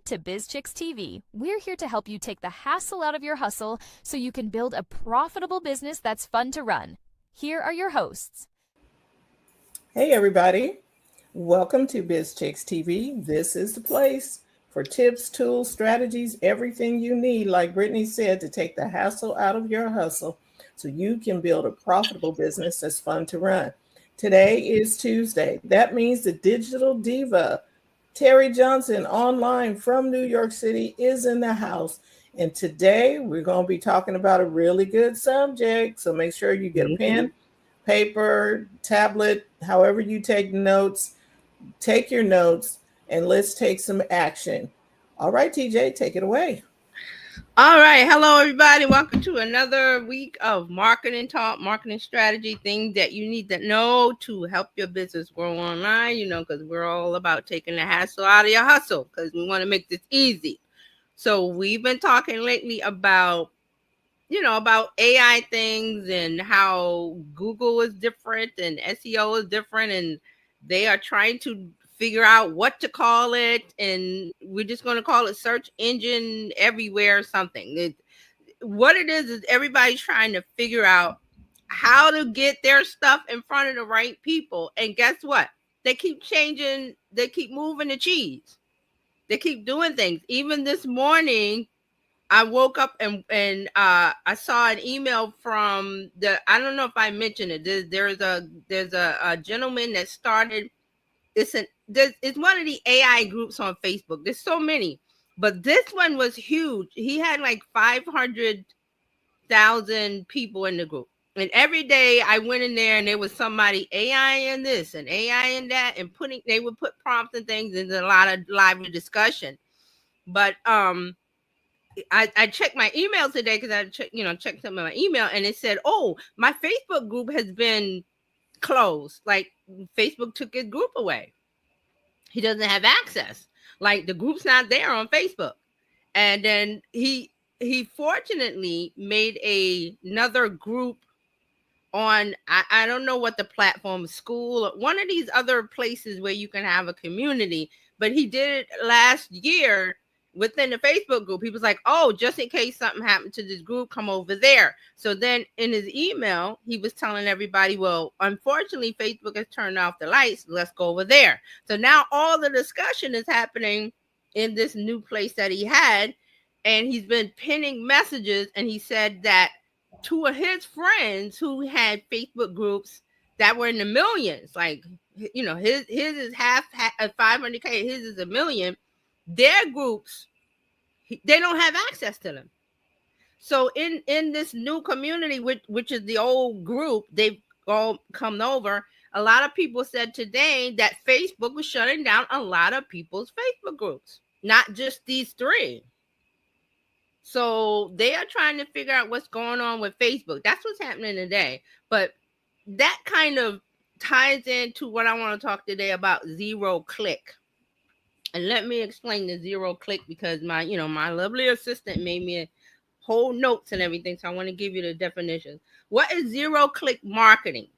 to Bizchicks TV. We're here to help you take the hassle out of your hustle so you can build a profitable business that's fun to run. Here are your hosts. Hey everybody, welcome to Bizchicks TV. This is the place for tips, tools, strategies, everything you need, like Brittany said, to take the hassle out of your hustle so you can build a profitable business that's fun to run. Today is Tuesday. That means the digital diva, Terry Johnson, online from New York City, is in the house. And today we're going to be talking about a really good subject. So make sure you get a pen, paper, tablet, however you take notes. Take your notes and let's take some action. All right, TJ, take it away. All right. Hello, everybody. Welcome to another week of marketing talk, marketing strategy, things that you need to know to help your business grow online, because we're all about taking the hassle out of your hustle because we want to make this easy. So we've been talking lately about, about AI things and how Google is different and SEO is different, and they are trying to figure out what to call it, and we're just going to call it search engine everywhere something. What it is everybody's trying to figure out how to get their stuff in front of the right people. And guess what? They keep changing, they keep moving the cheese. They keep doing things. Even this morning, I woke up and I saw an email from I don't know if I mentioned it. There's a gentleman that started. It's one of the AI groups on Facebook. There's so many, but this one was huge. He had like 500,000 people in the group, and every day I went in there and there was somebody AI in this and AI in that, and they would put prompts and things, and a lot of lively discussion. But I checked my email today because I checked some of my email, and it said, "Oh, my Facebook group has been closed. Like Facebook took his group away. He doesn't have access. Like the group's not there on Facebook." And then he fortunately made another group on I don't know what the platform, school, one of these other places where you can have a community, but he did it last year within the Facebook group. He was like, "Oh, just in case something happened to this group, come over there." So then in his email, he was telling everybody, "Well, unfortunately, Facebook has turned off the lights. Let's go over there." So now all the discussion is happening in this new place that he had, and he's been pinning messages, and he said that two of his friends who had Facebook groups that were in the millions, like, his is half 500K, his is 1 million. Their groups, they don't have access to them. So in this new community, which is the old group, they've all come over. A lot of people said today that Facebook was shutting down a lot of people's Facebook groups, not just these three. So they are trying to figure out what's going on with Facebook. That's what's happening today. But that kind of ties into what I want to talk today about, zero click. And let me explain the zero click, because my lovely assistant made me a whole notes and everything. So I want to give you the definition. What is zero click marketing?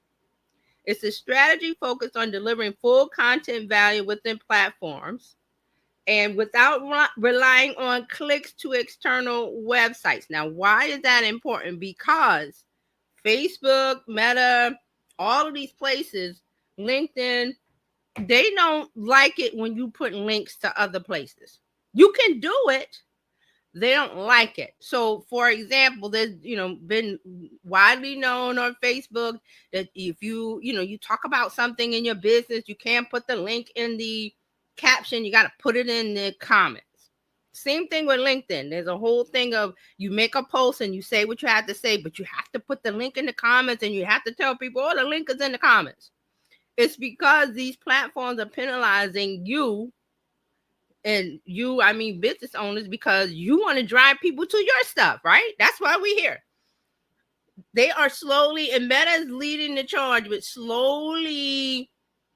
It's a strategy focused on delivering full content value within platforms and without relying on clicks to external websites. Now, why is that important? Because Facebook, Meta, all of these places, LinkedIn, they don't like it when you put links to other places. You can do it. They don't like it. So, for example, there's been widely known on Facebook that if you talk about something in your business, you can't put the link in the caption. You got to put it in the comments. Same thing with LinkedIn. There's a whole thing of you make a post and you say what you have to say, but you have to put the link in the comments, and you have to tell people, "Oh, the link is in the comments." It's because these platforms are penalizing you, and you, I mean business owners, because you want to drive people to your stuff, right? That's why we're here. They are slowly, and Meta is leading the charge with slowly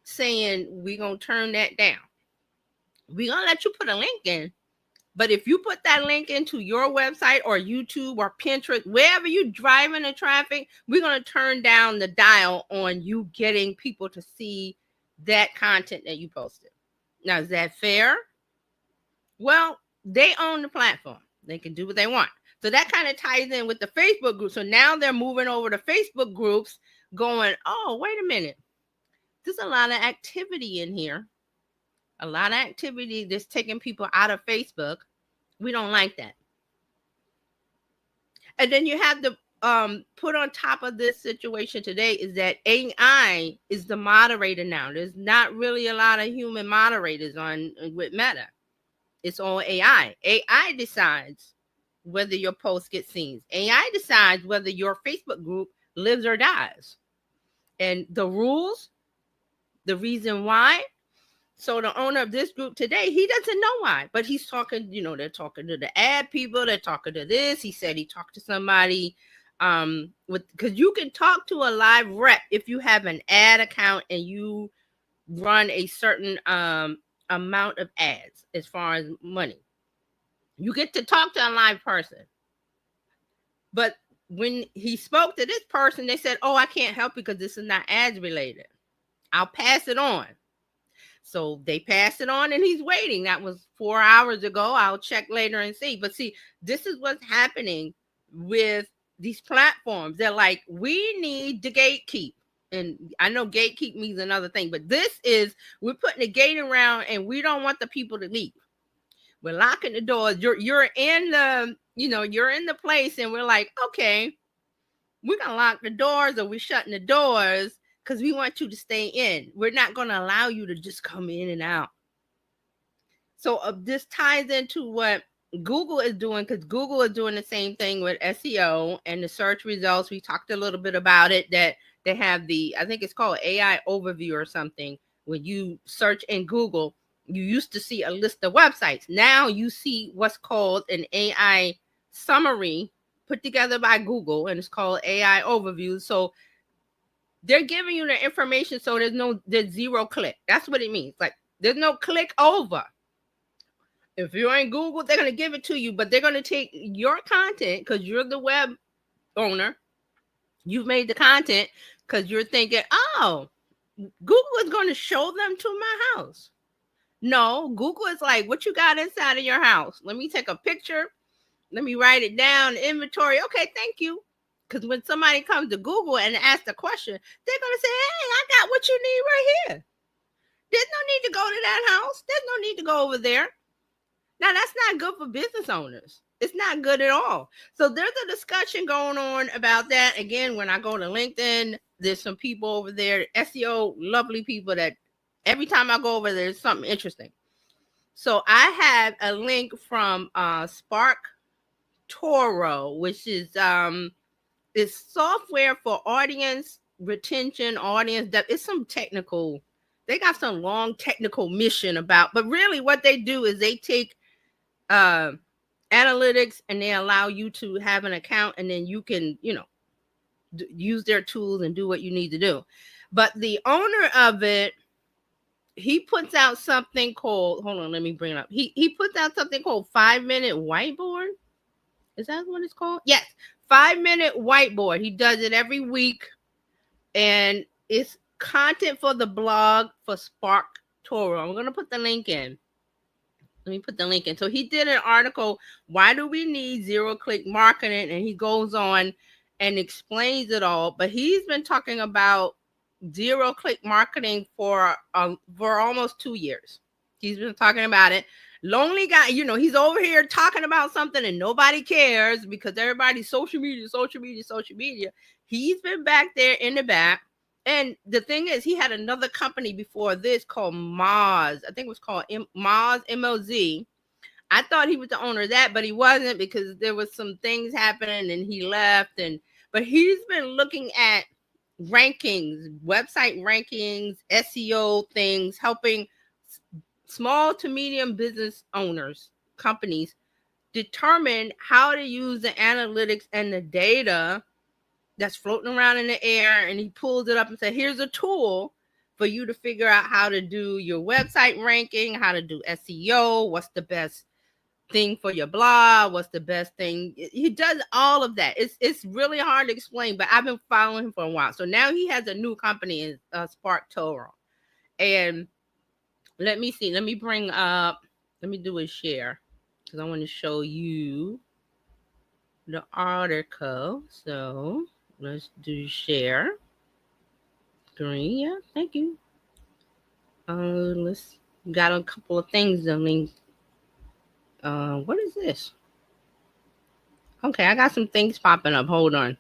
saying, "We're going to turn that down. We're going to let you put a link in. But if you put that link into your website or YouTube or Pinterest, wherever you're driving the traffic, we're going to turn down the dial on you getting people to see that content that you posted." Now, is that fair? Well, they own the platform. They can do what they want. So that kind of ties in with the Facebook group. So now they're moving over to Facebook groups going, oh, wait a minute. There's a lot of activity in here. A lot of activity that's taking people out of Facebook. We don't like that. And then you have to put on top of this situation today is that AI is the moderator now. There's not really a lot of human moderators on with Meta. It's all AI. AI decides whether your post gets seen. AI decides whether your Facebook group lives or dies. And the rules, the reason why. So the owner of this group today, he doesn't know why, but he's talking, they're talking to the ad people, they're talking to this. He said he talked to somebody because you can talk to a live rep if you have an ad account and you run a certain amount of ads as far as money. You get to talk to a live person. But when he spoke to this person, they said, oh, I can't help because this is not ads related. I'll pass it on. So they passed it on and he's waiting. That was 4 hours ago. I'll check later and see. But see, this is what's happening with these platforms. They're like, we need to gatekeep. And I know gatekeep means another thing, but this is, we're putting a gate around and we don't want the people to leave. We're locking the doors. You're in the, you're in the place and we're like, okay, we're going to lock the doors or we're shutting the doors because we want you to stay in. We're not going to allow you to just come in and out. So this ties into what Google is doing, because Google is doing the same thing with SEO and the search results. We talked a little bit about it, that they have I think it's called AI overview or something. When you search in Google, you used to see a list of websites. Now you see what's called an AI summary put together by Google, and it's called AI overview. So they're giving you the information, so there's zero click. That's what it means. Like, there's no click over. If you're in Google, they're going to give it to you, but they're going to take your content because you're the web owner. You've made the content because you're thinking, oh, Google is going to show them to my house. No, Google is like, what you got inside of your house? Let me take a picture. Let me write it down, inventory. Okay, thank you. Because when somebody comes to Google and asks a question, they're going to say, hey, I got what you need right here. There's no need to go to that house. There's no need to go over there. Now, that's not good for business owners. It's not good at all. So there's a discussion going on about that. Again, when I go to LinkedIn, there's some people over there, SEO, lovely people that every time I go over there, there's something interesting. So I have a link from Spark Toro, which is software for audience retention, it's some technical, they got some long technical mission about, but really what they do is they take analytics and they allow you to have an account, and then you can, use their tools and do what you need to do. But the owner of it, he puts out something called, hold on, let me bring it up. He puts out something called 5-minute whiteboard. Is that what it's called? Yes. 5-minute whiteboard. He does it every week, and it's content for the blog for Spark Toro. I'm going to put the link in. Let me put the link in. So he did an article, why do we need zero-click marketing? And he goes on and explains it all. But he's been talking about zero-click marketing for almost 2 years. He's been talking about it. Lonely guy, he's over here talking about something and nobody cares because everybody's social media. He's been back there in the back. And the thing is, he had another company before this called Moz. I think it was called Moz, M-O-Z. I thought he was the owner of that, but he wasn't, because there was some things happening and he left. But he's been looking at rankings, website rankings, SEO things, helping small to medium business owners, companies, determine how to use the analytics and the data that's floating around in the air. And he pulls it up and said, here's a tool for you to figure out how to do your website ranking, how to do SEO, what's the best thing for your blog, what's the best thing. He does all of that. It's really hard to explain, but I've been following him for a while. So now he has a new company, Spark Toro. And let me see. Let me do a share. because I want to show you the article. So let's do share screen. Yeah, thank you. Let's got a couple of things. I mean, what is this? Okay, I got some things popping up. Hold on.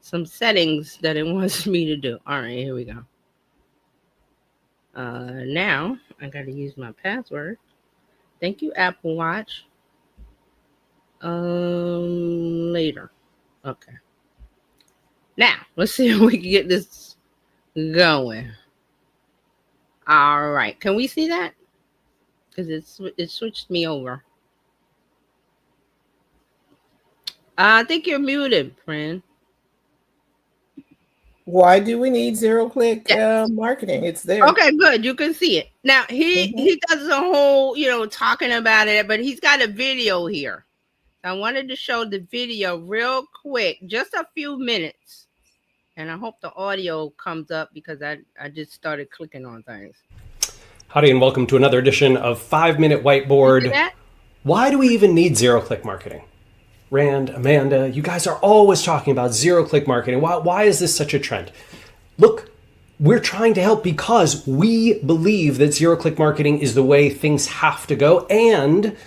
Some settings that it wants me to do. All right, here we go. Now I got to use my password. Thank you, Apple Watch. Later. Okay. Now let's see if we can get this going. All right. Can we see that? Because it switched me over. I think you're muted, friend. Why do we need zero-click marketing? It's there. Okay, good. You can see it. Now he does a whole, talking about it, but he's got a video here. I wanted to show the video real quick, just a few minutes. And I hope the audio comes up because I just started clicking on things. Howdy and welcome to another edition of 5-Minute Whiteboard. Why do we even need zero-click marketing? Rand, Amanda, you guys are always talking about zero-click marketing. Why is this such a trend? Look, we're trying to help because we believe that zero-click marketing is the way things have to go, and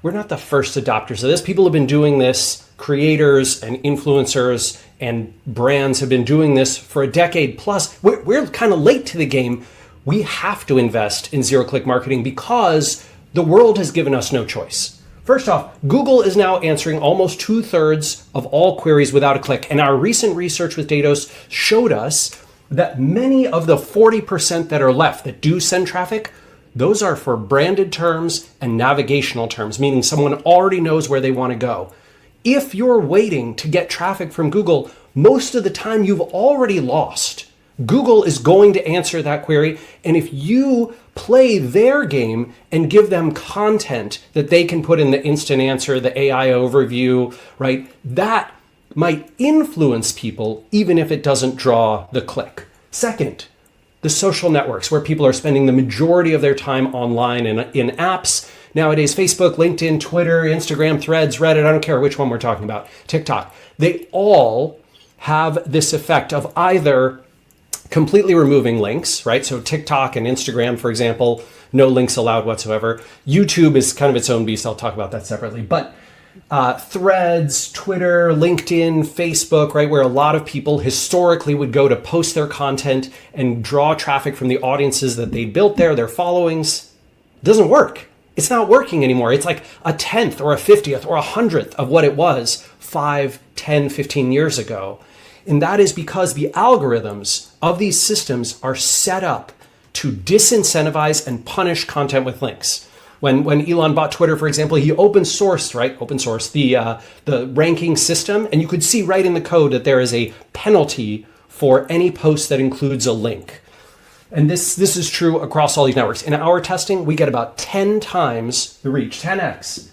we're not the first adopters of this. People have been doing this, creators and influencers and brands have been doing this for a decade plus. We're kind of late to the game. We have to invest in zero-click marketing because the world has given us no choice. First off, Google is now answering almost 2/3 of all queries without a click. And our recent research with Datos showed us that many of the 40% that are left that do send traffic, those are for branded terms and navigational terms, meaning someone already knows where they want to go. If you're waiting to get traffic from Google, most of the time you've already lost. Google is going to answer that query. And if you play their game and give them content that they can put in the instant answer, the AI overview, right? That might influence people even if it doesn't draw the click. Second, the social networks where people are spending the majority of their time online and in apps. Nowadays, Facebook, LinkedIn, Twitter, Instagram, Threads, Reddit, I don't care which one we're talking about, TikTok. They all have this effect of either completely removing links, right? So TikTok and Instagram, for example, no links allowed whatsoever. YouTube is kind of its own beast. I'll talk about that separately. But Threads, Twitter, LinkedIn, Facebook, right, where a lot of people historically would go to post their content and draw traffic from the audiences that they built there, their followings, doesn't work. It's not working anymore. It's like a 10th or a 50th or a 100th of what it was 5, 10, 15 years ago. And that is because the algorithms of these systems are set up to disincentivize and punish content with links. When Elon bought Twitter, for example, he open sourced the ranking system, and you could see right in the code that there is a penalty for any post that includes a link. And this is true across all these networks. In our testing, we get about 10 times the reach, 10x,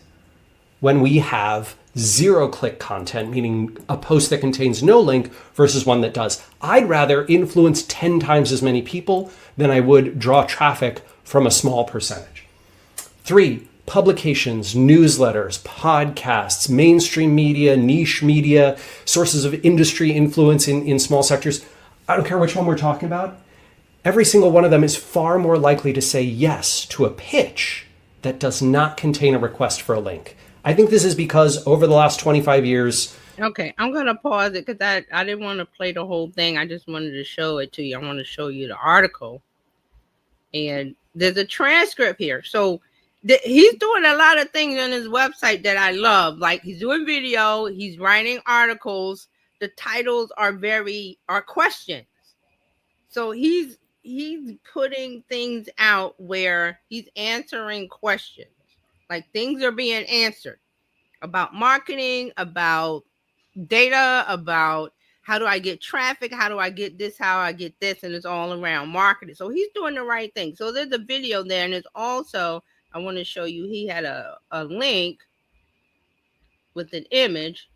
when we have zero-click content, meaning a post that contains no link versus one that does. I'd rather influence 10 times as many people than I would draw traffic from a small percentage. 3, publications, newsletters, podcasts, mainstream media, niche media, sources of industry influence in small sectors. I don't care which one we're talking about. Every single one of them is far more likely to say yes to a pitch that does not contain a request for a link. I think this is because over the last 25 years... Okay, I'm going to pause it because I didn't want to play the whole thing. I just wanted to show it to you. I want to show you the article. And there's a transcript here. So he's doing a lot of things on his website that I love. Like he's doing video, he's writing articles. The titles are questions. So he's putting things out where he's answering questions. Like things are being answered about marketing, about data, about how do I get traffic, how do I get this, how I get this, and it's all around marketing. So he's doing the right thing. So there's a video there, and it's also, I want to show you, he had a link with an image.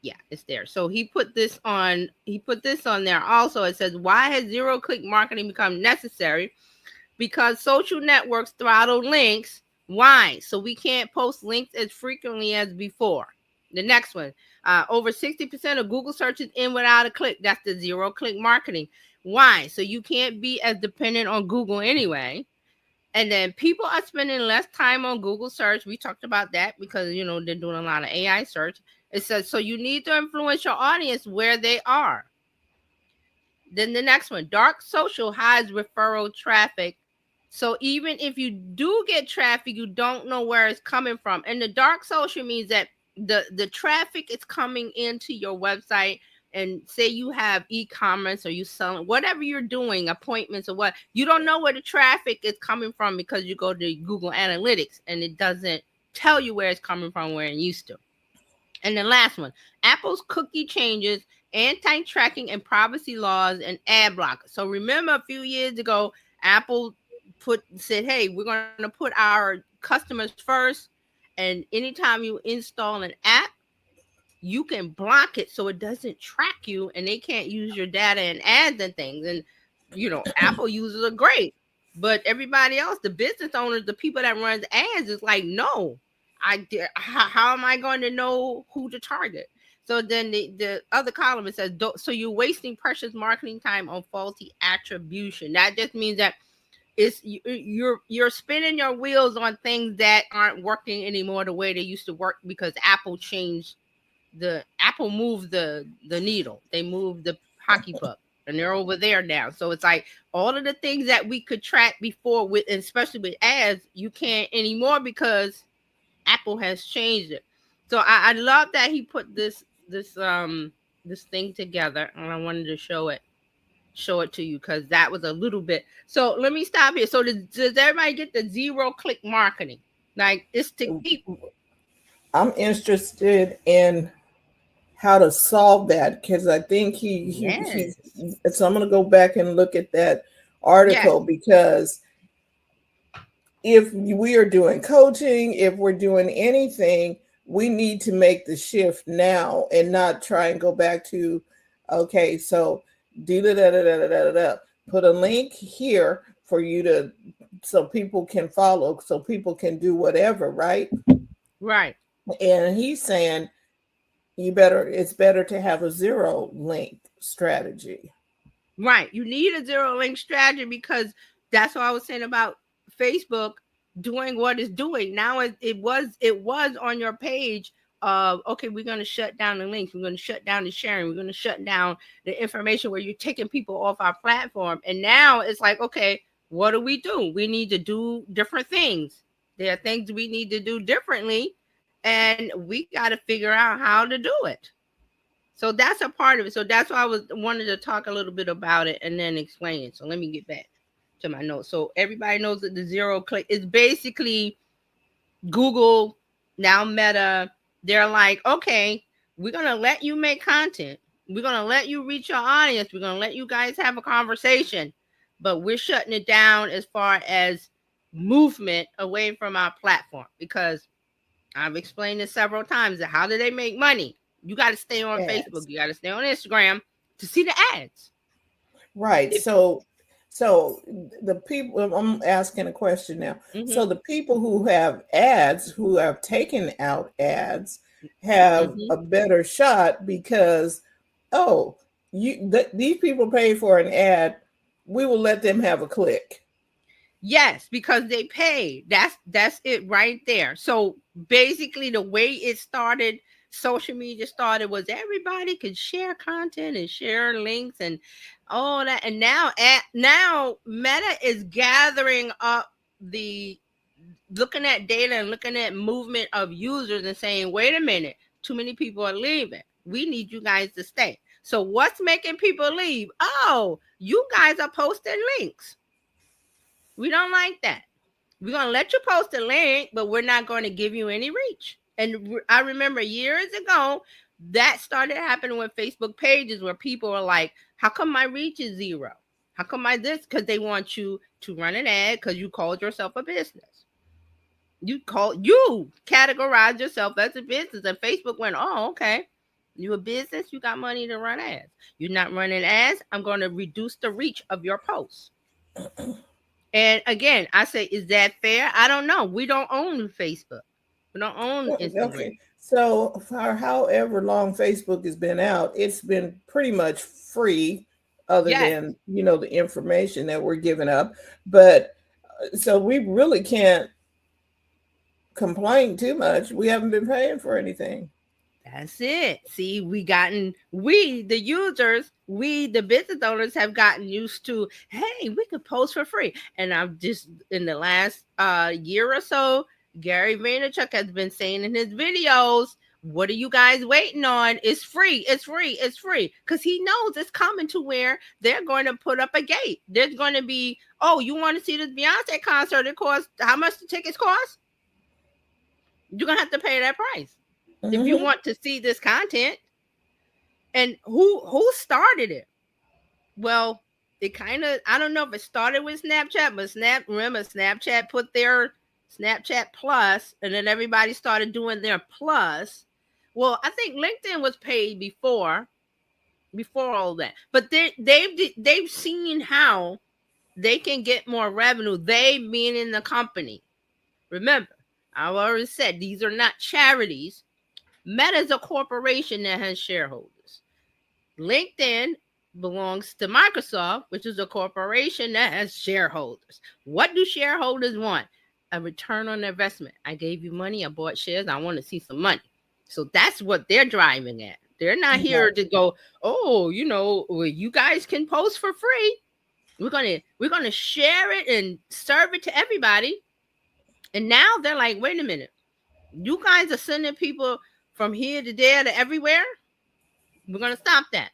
Yeah, it's there. So he put this on there also. It says, why has zero-click marketing become necessary? Because social networks throttle links Why? So we can't post links as frequently as before. The next one, over 60% of Google searches in without a click. That's the zero click marketing. Why? So you can't be as dependent on Google anyway. And then people are spending less time on Google search. We talked about that because, you know, they're doing a lot of AI search. It says, so you need to influence your audience where they are. Then the next one, dark social hides referral traffic. So even if you do get traffic, you don't know where it's coming from. And the dark social means that the traffic is coming into your website, and say you have e-commerce or you selling whatever you're doing, appointments or what, you don't know where the traffic is coming from because you go to Google Analytics and it doesn't tell you where it's coming from where it used to. And the last one, Apple's cookie changes, anti-tracking and privacy laws, and ad blockers. So remember a few years ago, Apple said, hey, we're going to put our customers first. And anytime you install an app, you can block it so it doesn't track you and they can't use your data and ads and things. And, you know, Apple users are great. But everybody else, the business owners, the people that runs ads, is like, no, how am I going to know who to target? So then the other column, it says, so you're wasting precious marketing time on faulty attribution. That just means that you're spinning your wheels on things that aren't working anymore the way they used to work, because Apple moved the needle. They moved the hockey puck and they're over there now. So it's like all of the things that we could track before with, especially with ads, you can't anymore because Apple has changed it. So I love that he put this thing together, and I wanted to show it to you because that was a little bit. So let me stop here. So does everybody get the zero click marketing? Like, it's to keep. I'm interested in how to solve that, because I think Yes. so I'm going to go back and look at that article, because if we are doing coaching, if we're doing anything, we need to make the shift now and not try and go back to, okay, so put a link here for you to, so people can follow, so people can do whatever, right? Right. And he's saying it's better to have a zero link strategy. Right. You need a zero link strategy, because that's what I was saying about Facebook doing what it's doing. Now it was on your page of, okay, we're going to shut down the links. We're going to shut down the sharing. We're going to shut down the information where you're taking people off our platform. And now it's like, okay, what do? We need to do different things. There are things we need to do differently, and we got to figure out how to do it. So that's a part of it. So that's why I wanted to talk a little bit about it and then explain it. So let me get back to my notes. So everybody knows that the zero click is basically Google, now Meta. They're like, okay, we're going to let you make content. We're going to let you reach your audience. We're going to let you guys have a conversation, but we're shutting it down as far as movement away from our platform, because I've explained this several times. That how do they make money? You got to stay on Facebook. You got to stay on Instagram to see the ads. Right. So the people, I'm asking a question now. Mm-hmm. So the people who have ads, who have taken out ads, have a better shot, because, these people pay for an ad. We will let them have a click. Yes, because they pay. That's it right there. So basically, the way it started, social media started, was everybody could share content and share links and all that. And now Meta is gathering up looking at data and looking at movement of users and saying, wait a minute, too many people are leaving. We need you guys to stay. So what's making people leave? Oh, you guys are posting links. We don't like that. We're going to let you post a link, but we're not going to give you any reach. And I remember years ago, that started happening with Facebook pages, where people are like, how come my reach is zero? How come my this? Because they want you to run an ad because you called yourself a business. You categorize yourself as a business. And Facebook went, oh, okay. You a business, you got money to run ads. You're not running ads, I'm going to reduce the reach of your posts. And again, I say, is that fair? I don't know. We don't own Facebook. We don't own Instagram. Okay. So for however long Facebook has been out, it's been pretty much free, other than, the information that we're giving up. But so we really can't complain too much. We haven't been paying for anything. That's it. See, the users, the business owners have gotten used to, hey, we could post for free. And I've just, in the last year or so, Gary Vaynerchuk has been saying in his videos, what are you guys waiting on? It's free. It's free. It's free. Because he knows it's coming to where they're going to put up a gate. There's going to be, oh, you want to see this Beyonce concert? It costs, how much the tickets cost? You're going to have to pay that price. Mm-hmm. If you want to see this content. And who started it? Well, it kind of, I don't know if it started with Snapchat, but remember Snapchat put their Snapchat Plus, and then everybody started doing their Plus. Well, I think LinkedIn was paid before all that, but they've seen how they can get more revenue. They meaning the company. Remember, I already said these are not charities. Meta is a corporation that has shareholders. LinkedIn belongs to Microsoft, which is a corporation that has shareholders. What do shareholders want? A return on investment. I gave you money, I bought shares, I want to see some money. So that's what they're driving at. They're not here to go, oh, you guys can post for free. We're gonna share it and serve it to everybody. And now they're like, wait a minute, you guys are sending people from here to there to everywhere. We're going to stop that.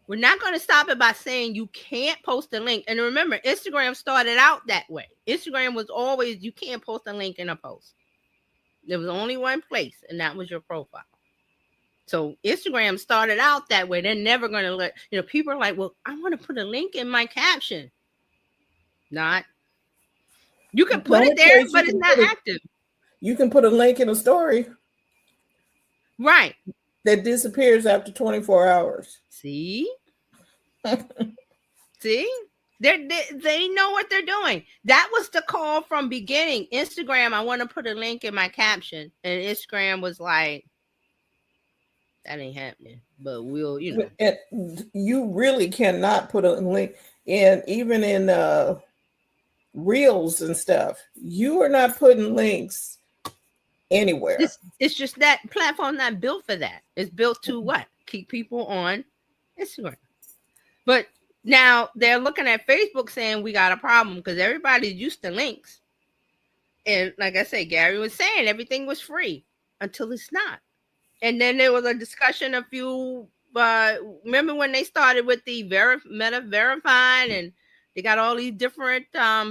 We're not going to stop it by saying you can't post a link. And remember, Instagram started out that way. Instagram was always, you can't post a link in a post. There was only one place, and that was your profile. So Instagram started out that way. They're never going to let, people are like, well, I want to put a link in my caption. Not. You can put it there, but it's not active. You can put a link in a story. Right. That disappears after 24 hours. See? See? They know what they're doing. That was the call from beginning. Instagram, I want to put a link in my caption. And Instagram was like, that ain't happening. But we'll, You really cannot put a link in, even in Reels and stuff. You are not putting links anywhere. It's just that platform not built for that. It's built to what? Keep people on Instagram. But now they're looking at Facebook saying we got a problem because everybody's used to links. And like I said, Gary was saying everything was free until it's not. And then there was a discussion remember when they started with the Meta verified, and they got all these different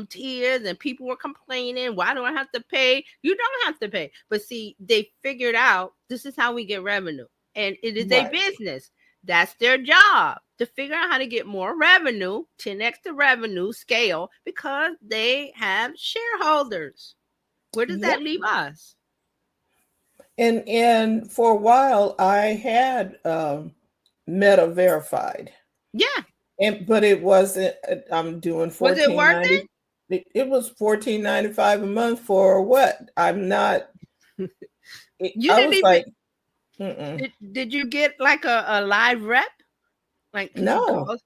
tiers, and people were complaining, why do I have to pay? You don't have to pay. But see, they figured out this is how we get revenue. And it is a business. That's their job, to figure out how to get more revenue, 10x the revenue scale, because they have shareholders. Where does that leave us? And for a while, I had Meta verified. Yeah. But it wasn't. I'm doing $14.90. Was it worth it? It was $14.95 a month for what? I'm not. Did you get like a live rep? Like no.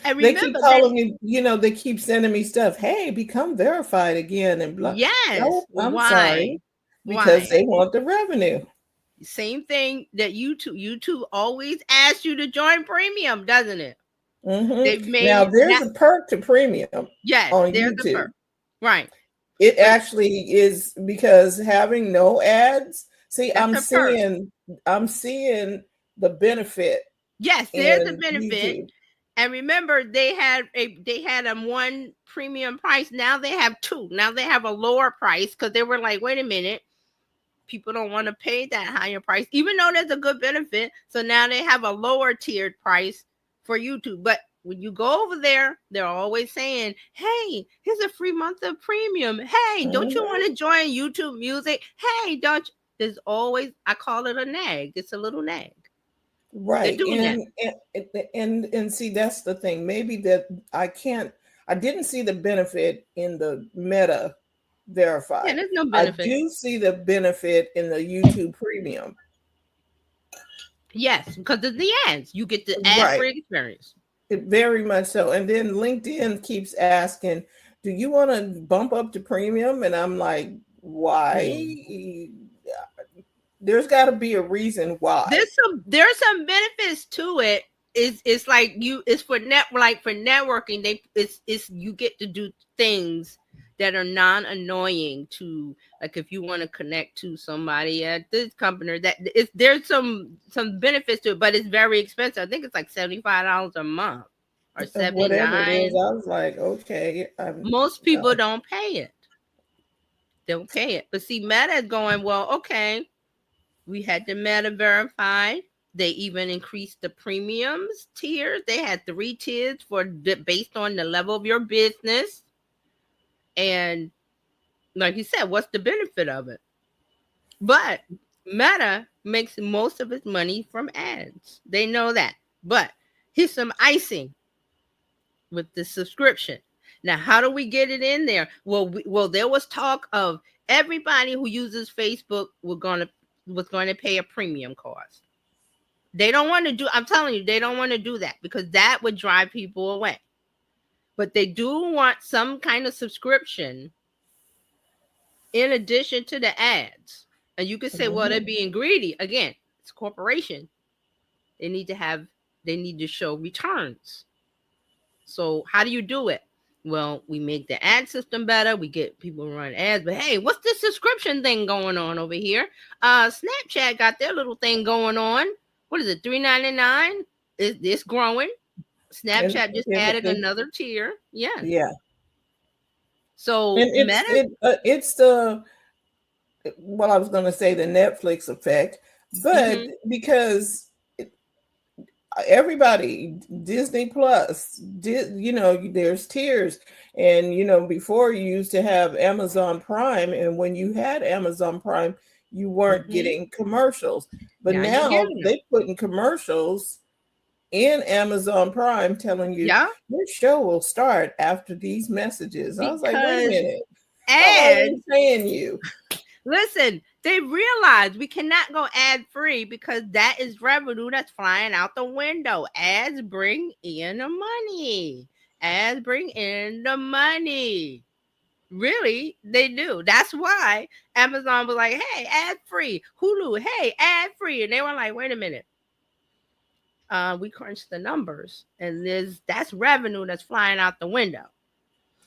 I remember they keep calling me. They keep sending me stuff. Hey, become verified again and blah. Yes. No, I'm sorry. Because they want the revenue. Same thing that YouTube always asks you to join premium, doesn't it? Mm-hmm. Now there's a perk to premium. Yes, on there's YouTube. a perk. Right. It actually is, because having no ads. See, I'm seeing the benefit. Yes, there's a benefit. YouTube. And remember, they had a one premium price. Now they have two. Now they have a lower price because they were like, wait a minute. People don't want to pay that higher price, even though there's a good benefit. So now they have a lower tiered price for YouTube. But when you go over there, they're always saying, hey, here's a free month of premium. Hey, don't you want to join YouTube Music? Hey, don't you? There's always, I call it a nag. It's a little nag. Right. And see, that's the thing. Maybe that I can't I didn't see the benefit in the Meta verified. Yeah, there's no benefit. I do see the benefit in the YouTube Premium. Yes, because of the ads. You get the ad-free experience. Very much so. And then LinkedIn keeps asking, do you want to bump up to premium? And I'm like, why? There's got to be a reason why. There's some benefits to it. It's like it's for networking. You get to do things that are non-annoying to, like, if you want to connect to somebody at this company, there's some benefits to it, but it's very expensive. I think it's like $75 a month or $79. Whatever it is, I was like, okay. Most people don't pay it. Don't pay it. But see, Meta is going, well, okay, we had the Meta verified. They even increased the premiums tiers. They had 3 tiers based on the level of your business. And like you said, what's the benefit of it? But Meta makes most of its money from ads. They know that. But here's some icing with the subscription. Now, how do we get it in there? Well, there was talk of everybody who uses Facebook was going to pay a premium cost. They don't want to do, I'm telling you, they don't want to do that because that would drive people away. But they do want some kind of subscription in addition to the ads. And you could say, well, they're being greedy. Again, it's a corporation. They need to show returns. So how do you do it? Well, we make the ad system better. We get people to run ads. But hey, what's this subscription thing going on over here? Snapchat got their little thing going on. What is it, $3.99? It's growing. Snapchat just added another tier. Yeah. Yeah. So it's the, well, I was going to say the Netflix effect, but because everybody, Disney Plus, there's tiers. And, before you used to have Amazon Prime. And when you had Amazon Prime, you weren't getting commercials. But now they putting commercials in Amazon Prime telling you your show will start after these messages. I was like, wait a minute. Ads saying you. Listen, they realize we cannot go ad free because that is revenue that's flying out the window. Ads bring in the money. Ads bring in the money. Really, they do. That's why Amazon was like, hey, ad free. Hulu, hey, ad free. And they were like, wait a minute. We crunched the numbers, and that's revenue that's flying out the window.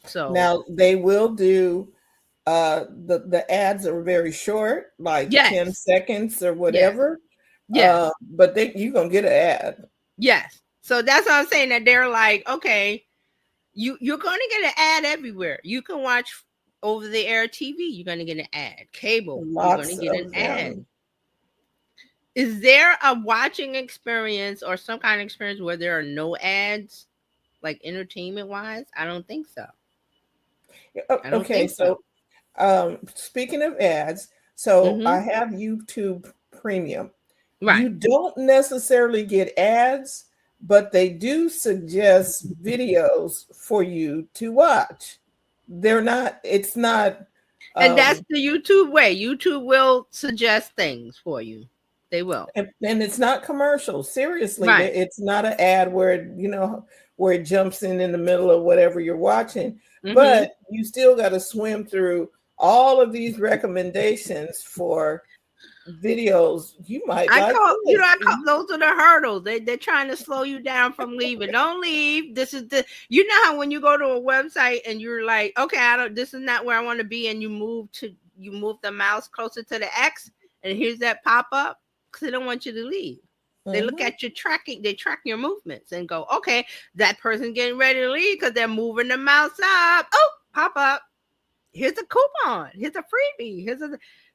So now they will do the ads are very short, like 10 seconds or whatever. Yeah. But you're gonna get an ad. Yes. So that's what I'm saying, that they're like, okay, you're gonna get an ad everywhere. You can watch over the air TV, you're gonna get an ad. Cable, you're gonna get an ad. Is there a watching experience or some kind of experience where there are no ads, like entertainment wise? I don't think so. Okay, so speaking of ads, I have YouTube Premium. Right. You don't necessarily get ads, but they do suggest videos for you to watch. It's not. And that's the YouTube way. YouTube will suggest things for you. They will. And it's not commercial. Seriously, it's not an ad where it jumps in the middle of whatever you're watching. But you still got to swim through all of these recommendations for videos. You might. I call those are the hurdles. They're trying to slow you down from leaving. Don't leave. This is how when you go to a website and you're like, okay, this is not where I want to be, and you move the mouse closer to the X, and here's that pop up. Because they don't want you to leave. They look at your tracking, they track your movements and go, okay, that person's getting ready to leave because they're moving the mouse up. Oh, pop up. Here's a coupon. Here's a freebie.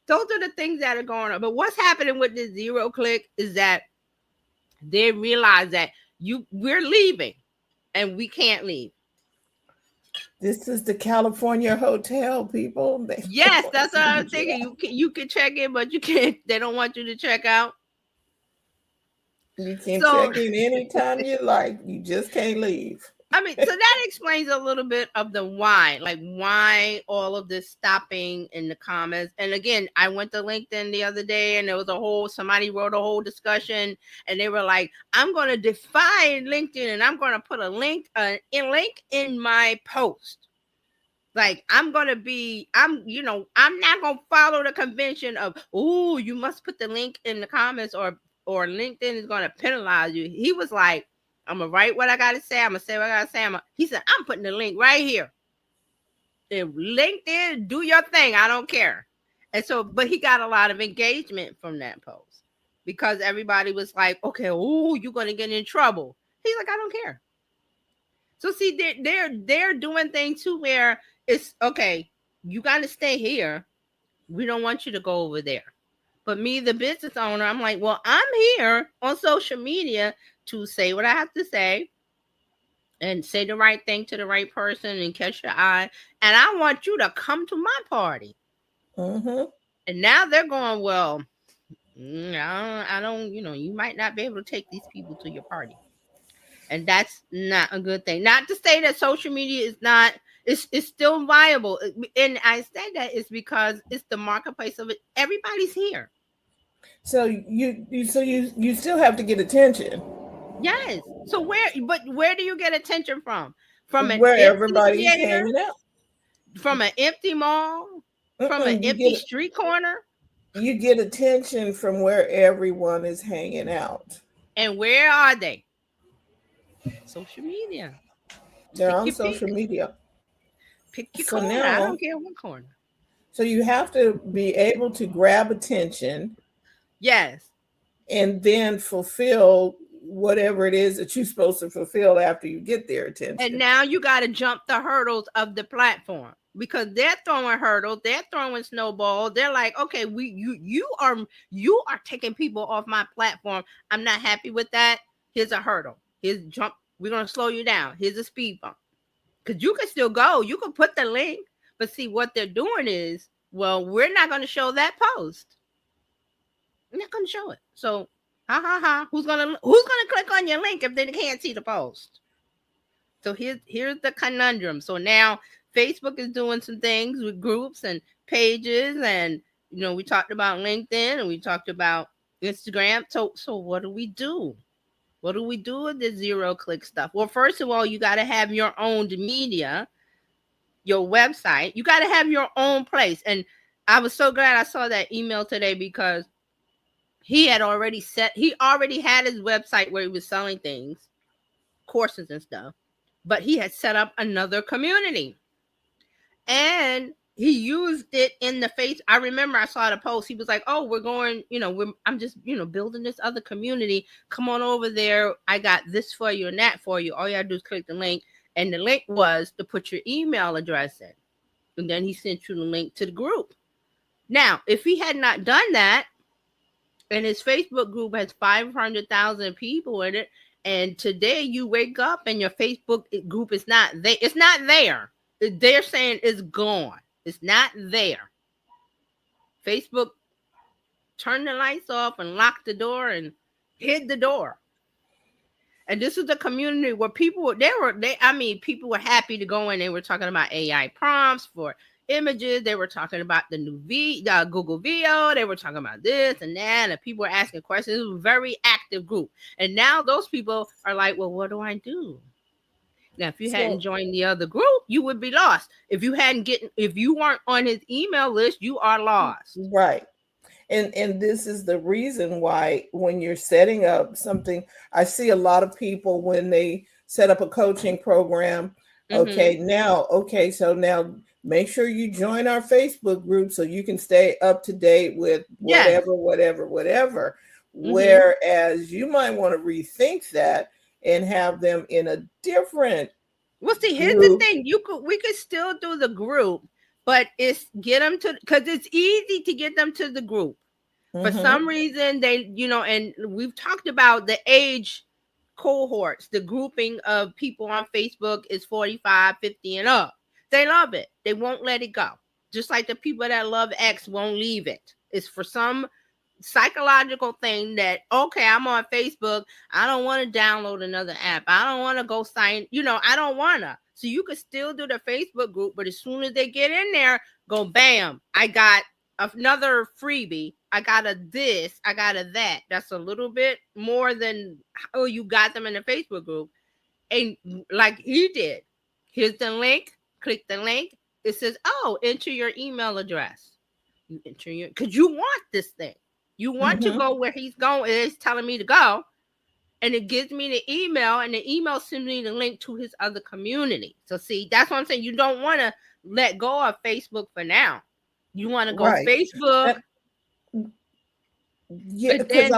Those are the things that are going on. But what's happening with this zero click is that they realize that we're leaving and we can't leave. This is the California hotel, people. Yes, that's what I'm thinking. You can check in, but you can't. They don't want you to check out. You can check in anytime you like. You just can't leave. I mean, so that explains a little bit of the why, like why all of this stopping in the comments. And again, I went to LinkedIn the other day and there was somebody wrote a whole discussion and they were like, I'm going to defy LinkedIn and I'm going to put a link in my post. Like I'm not going to follow the convention of, oh, you must put the link in the comments or LinkedIn is going to penalize you. He was like, I'm going to write what I got to say. I'm going to say what I got to say. He said, I'm putting the link right here. And LinkedIn, do your thing. I don't care. And so, but he got a lot of engagement from that post because everybody was like, okay, oh, you're going to get in trouble. He's like, I don't care. So see, they're doing things too where it's okay, you got to stay here. We don't want you to go over there. But me, the business owner, I'm like, well, I'm here on social media to say what I have to say and say the right thing to the right person and catch your eye. And I want you to come to my party. Mm-hmm. And now they're going, well, I don't, you might not be able to take these people to your party. And that's not a good thing. Not to say that social media is not, it's still viable. And I say that is because it's the marketplace of it. Everybody's here. So you still have to get attention. Yes. So where do you get attention from? From an where empty everybody's theater? hanging out. From an empty mall? From an empty street corner? You get attention from where everyone is hanging out. And where are they? Social media. They're on social media. Pick your corner. Now, I don't care what corner. So you have to be able to grab attention. Yes. And then fulfill whatever it is that you're supposed to fulfill after you get their attention. And now you got to jump the hurdles of the platform because they're throwing hurdles, they're throwing snowballs. They're like, okay, you are taking people off my platform. I'm not happy with that. Here's a hurdle. Here's jump. We're gonna slow you down. Here's a speed bump. Because you can still go. You can put the link, but see what they're doing is, well, we're not going to show that post. We're not going to show it. So, who's gonna click on your link if they can't see the post? So here's the conundrum. So now Facebook is doing some things with groups and pages, and we talked about LinkedIn and we talked about Instagram. So what do we do? What do we do with this zero-click stuff? Well, first of all, you got to have your own media, your website. You got to have your own place. And I was so glad I saw that email today because he already had his website where he was selling things, courses and stuff, but he had set up another community. And he used it in the face. I remember I saw the post. He was like, oh, we're going, I'm just, building this other community. Come on over there. I got this for you and that for you. All you gotta do is click the link. And the link was to put your email address in. And then he sent you the link to the group. Now, if he had not done that, and his Facebook group has 500,000 people in it, and today you wake up and your Facebook group is not there. It's not there. They're saying it's gone. It's not there. Facebook turned the lights off and locked the door and hid the door. And this is a community where people were happy to go in. They were talking about AI prompts for images. They were talking about the new Google VO. They were talking about this and that. And people were asking questions. It was a very active group. And now those people are like, well, what do I do? Now, if you hadn't joined the other group, you would be lost. If you weren't on his email list, you are lost. Right. And this is the reason why when you're setting up something, I see a lot of people when they set up a coaching program. Mm-hmm. So now make sure you join our Facebook group so you can stay up to date with whatever. Mm-hmm. Whereas you might want to rethink that and have them in a different. Well, see, here's group. The thing: we could still do the group, but it's get them to, because it's easy to get them to the group. Mm-hmm. For some reason, they, and we've talked about the age cohorts. The grouping of people on Facebook is 45, 50, and up. They love it. They won't let it go. Just like the people that love X won't leave it. It's for some psychological thing that, okay, I'm on Facebook. I don't want to download another app. I don't want to go sign, I don't want to. So you could still do the Facebook group, but as soon as they get in there, go bam, I got another freebie. I got a this, I got a that. That's a little bit more than how you got them in the Facebook group. And like he did, here's the link, click the link. It says, oh, enter your email address. You enter your, because you want this thing. You want to go where he's going. It's telling me to go. And it gives me the email, and the email sends me the link to his other community. So see, that's what I'm saying. You don't want to let go of Facebook for now. You want to go Facebook. Yeah, because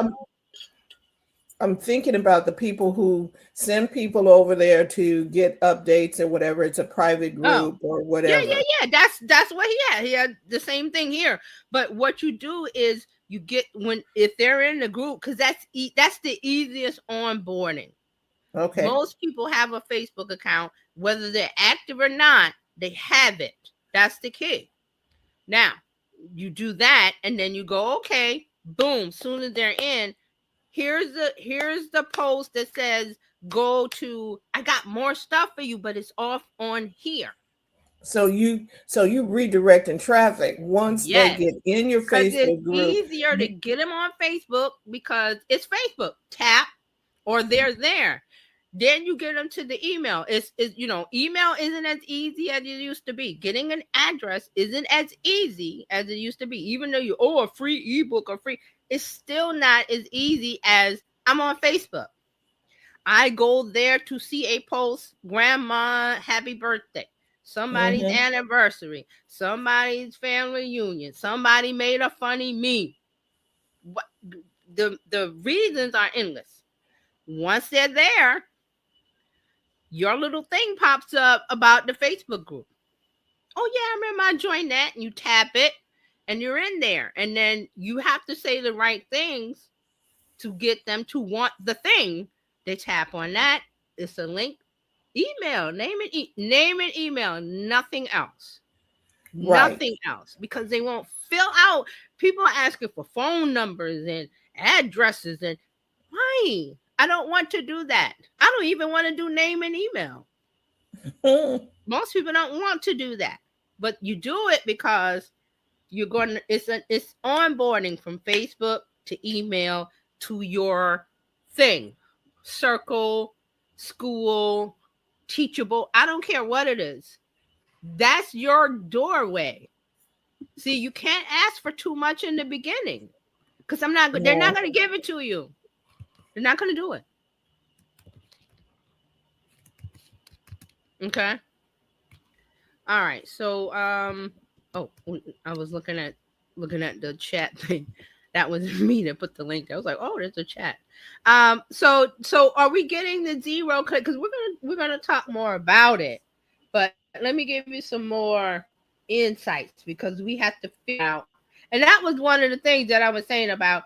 I'm thinking about the people who send people over there to get updates or whatever. It's a private group or whatever. Yeah. That's what he had. He had the same thing here. But what you do is you get if they're in the group, because that's the easiest onboarding. Okay. Most people have a Facebook account, whether they're active or not. They have it. That's the key. Now you do that, and then you go, okay, boom. Soon as they're in. Here's the post that says go to, I got more stuff for you, but it's off on here. So you redirecting traffic once they get in your Facebook group. It's easier to get them on Facebook because it's Facebook. Tap or they're there. Then you get them to the email. It's email isn't as easy as it used to be. Getting an address isn't as easy as it used to be. Even though a free ebook or free, it's still not as easy as I'm on Facebook. I go there to see a post, grandma, happy birthday, somebody's anniversary, somebody's family reunion, somebody made a funny meme. The reasons are endless. Once they're there, your little thing pops up about the Facebook group. Oh yeah, I remember I joined that, and you tap it and you're in there. And then you have to say the right things to get them to want the thing. They tap on that. It's a link. Email, name it email, nothing else. Right. Nothing else, because they won't fill out. People are asking for phone numbers and addresses, and why? I don't want to do that. I don't even want to do name and email. Most people don't want to do that, but you do it because you're going to, it's onboarding from Facebook to email to your thing, circle, school, teachable. I don't care what it is. That's your doorway. See, you can't ask for too much in the beginning because they're not going to give it to you. They're not going to do it. Okay. All right. So, I was looking at the chat thing. That was me that put the link there. I was like, oh, there's a chat. So are we getting the zero click? Because we're gonna talk more about it. But let me give you some more insights, because we have to figure out. And that was one of the things that I was saying about,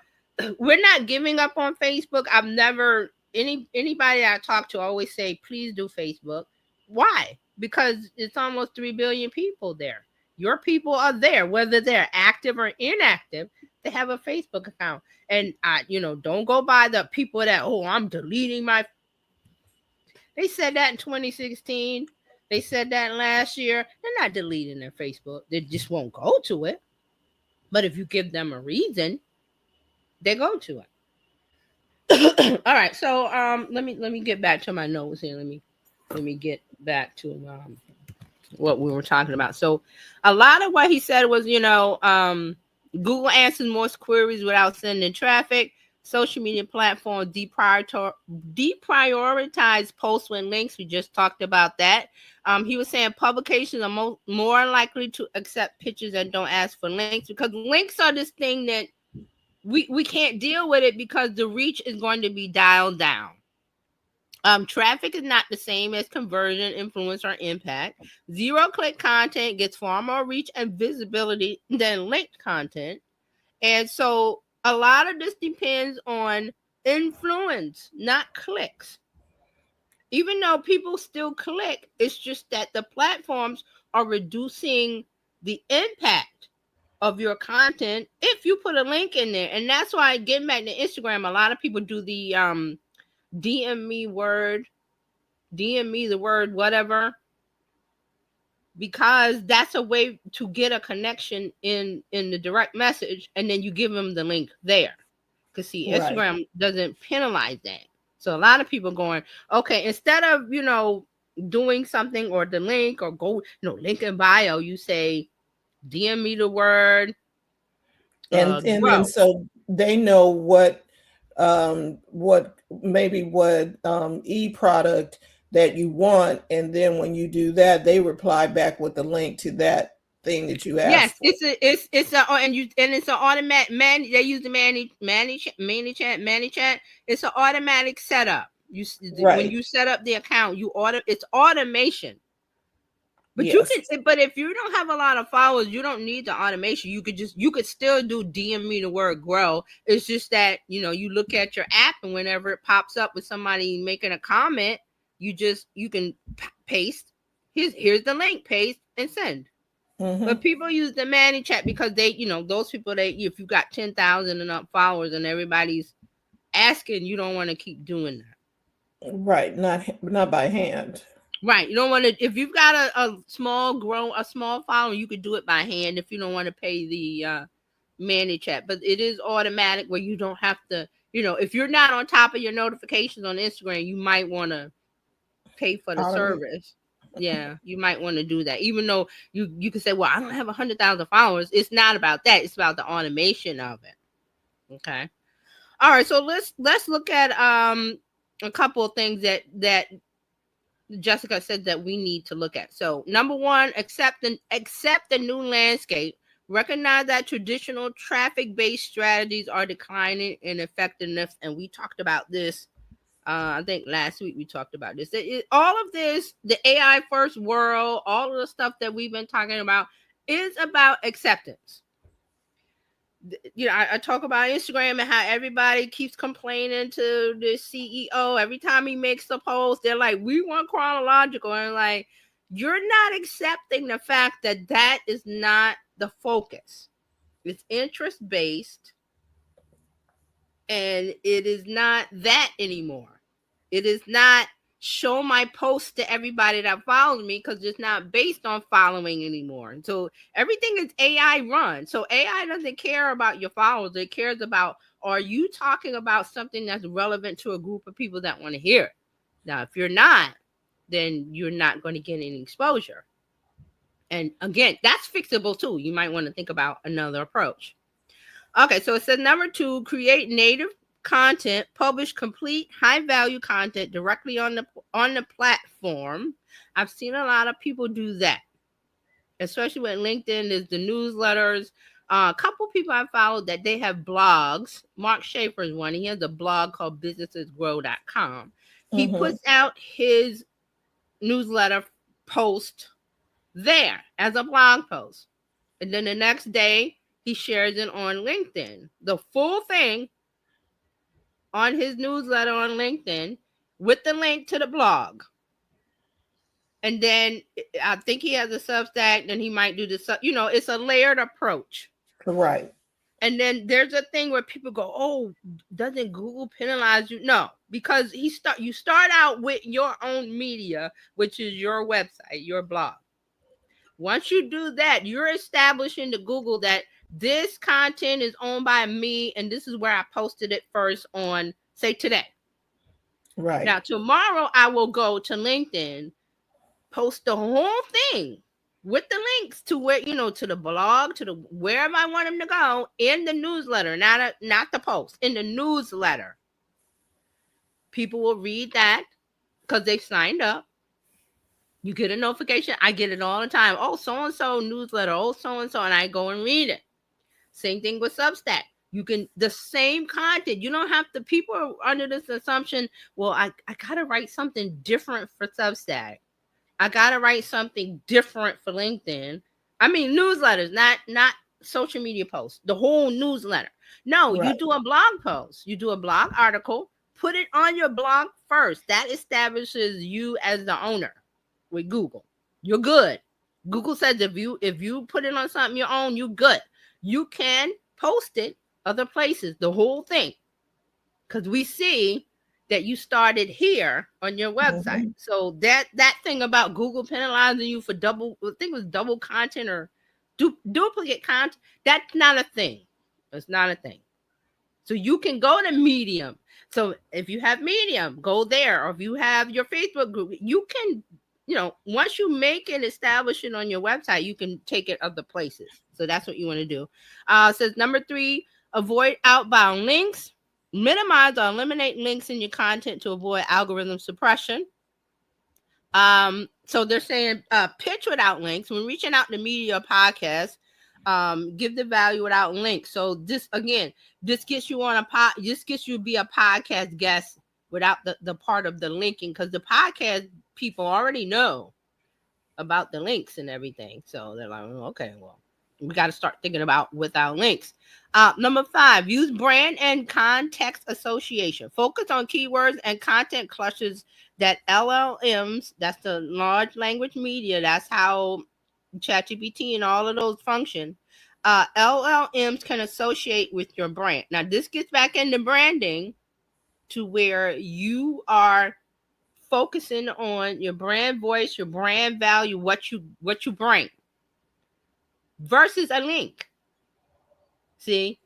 we're not giving up on Facebook. I've never, anybody I talk to always say, please do Facebook. Why? Because it's almost 3 billion people there. Your people are there, whether they're active or inactive. They have a Facebook account. And don't go by the people that, I'm deleting my. They said that in 2016. They said that last year. They're not deleting their Facebook. They just won't go to it. But if you give them a reason, they go to it. All right. So let me get back to my notes here. Let me get back to what we were talking about. So a lot of what he said was, Google answers most queries without sending traffic. Social media platforms deprioritize posts with links. We just talked about that. He was saying publications are more likely to accept pictures that don't ask for links, because links are this thing that we can't deal with it because the reach is going to be dialed down. Traffic is not the same as conversion, influence, or impact. Zero-click content gets far more reach and visibility than linked content. And so a lot of this depends on influence, not clicks. Even though people still click, it's just that the platforms are reducing the impact of your content if you put a link in there. And that's why, getting back to Instagram, a lot of people do the DM me the word whatever, because that's a way to get a connection in the direct message, and then you give them the link there. Because see, Instagram doesn't penalize that. So a lot of people going, okay, instead of, doing something or the link or go, link in bio, you say DM me the word. And then so they know what e-product that you want, and then when you do that, they reply back with the link to that thing that you asked. Yes, it's an automatic they use the ManyChat. It's an automatic setup. When you set up the account, it's automation. But yes. But if you don't have a lot of followers, you don't need the automation. You could still do DM me the word grow. It's just that, you look at your app, and whenever it pops up with somebody making a comment, you can paste. Here's the link, paste and send. Mm-hmm. But people use the ManyChat because they, those people, if you got 10,000 and up followers and everybody's asking, you don't want to keep doing that. Right. Not by hand. Right. You don't want to, if you've got a small following, you could do it by hand if you don't want to pay the ManyChat. But it is automatic where you don't have to, if you're not on top of your notifications on Instagram, you might want to pay for the service. Yeah, you might want to do that. Even though you can say, well, I don't have 100,000 followers. It's not about that. It's about the automation of it. Okay. All right. So let's look at a couple of things that Jessica said that we need to look at. So number one, accept the new landscape. Recognize that traditional traffic-based strategies are declining in effectiveness. And we talked about this. I think last week we talked about this. All of this, the AI first world, all of the stuff that we've been talking about is about acceptance. I talk about Instagram and how everybody keeps complaining to the CEO every time he makes a post. They're like, we want chronological. And like, you're not accepting the fact that is not the focus. It's interest-based. And it is not that anymore. It is not show my post to everybody that follows me, because it's not based on following anymore. And so everything is AI run. So AI doesn't care about your followers. It cares about, are you talking about something that's relevant to a group of people that want to hear it? Now, if you're not, then you're not going to get any exposure. And again, that's fixable too. You might want to think about another approach. Okay, so it says number 2, create native content, publish complete high-value content directly on the platform. I've seen a lot of people do that, especially with LinkedIn. There's the newsletters. A couple people I followed that they have blogs. Mark Schaefer's one. He has a blog called businessesgrow.com. He puts out his newsletter post there as a blog post, and then the next day he shares it on LinkedIn. The full thing on his newsletter on LinkedIn with the link to the blog. And then I think he has a Substack, then he might do this. It's a layered approach. Right. And then there's a thing where people go, oh, doesn't Google penalize you? No, because you start out with your own media, which is your website, your blog. Once you do that, you're establishing to Google that this content is owned by me, and this is where I posted it first on, say, today. Right. Now, tomorrow I will go to LinkedIn, post the whole thing with the links to where, to the blog, to the wherever I want them to go in the newsletter, not the post, in the newsletter. People will read that because they've signed up. You get a notification. I get it all the time. Oh, so-and-so newsletter. Oh, so-and-so. And I go and read it. Same thing with Substack. The same content. You don't have to, people are under this assumption, well, I got to write something different for Substack. I got to write something different for LinkedIn. I mean, newsletters, not social media posts, the whole newsletter. No, right. You do a blog post. You do a blog article. Put it on your blog first. That establishes you as the owner with Google. You're good. Google says if you put it on something you own, you're good. you can post it other places, the whole thing, because we see that you started here on your website. So that thing about Google penalizing you for double, I think it was double content or duplicate content, that's not a thing. It's not a thing. So you can go to Medium. So if you have Medium, go there. Or if you have your Facebook group, you can, once you make it, establish it on your website, you can take it other places. So that's what you want to do. Says number 3, avoid outbound links. Minimize or eliminate links in your content to avoid algorithm suppression. So they're saying pitch without links. When reaching out to media or podcasts, give the value without links. So this gets you on gets you to be a podcast guest without the part of the linking, because the podcast people already know about the links and everything. So they're like, okay, well, we got to start thinking about without links. Number 5, use brand and context association. Focus on keywords and content clusters that LLMs, that's the large language media, that's how ChatGPT and all of those function. LLMs can associate with your brand. Now, this gets back into branding to where you are focusing on your brand voice, your brand value, what you bring, versus a link. See,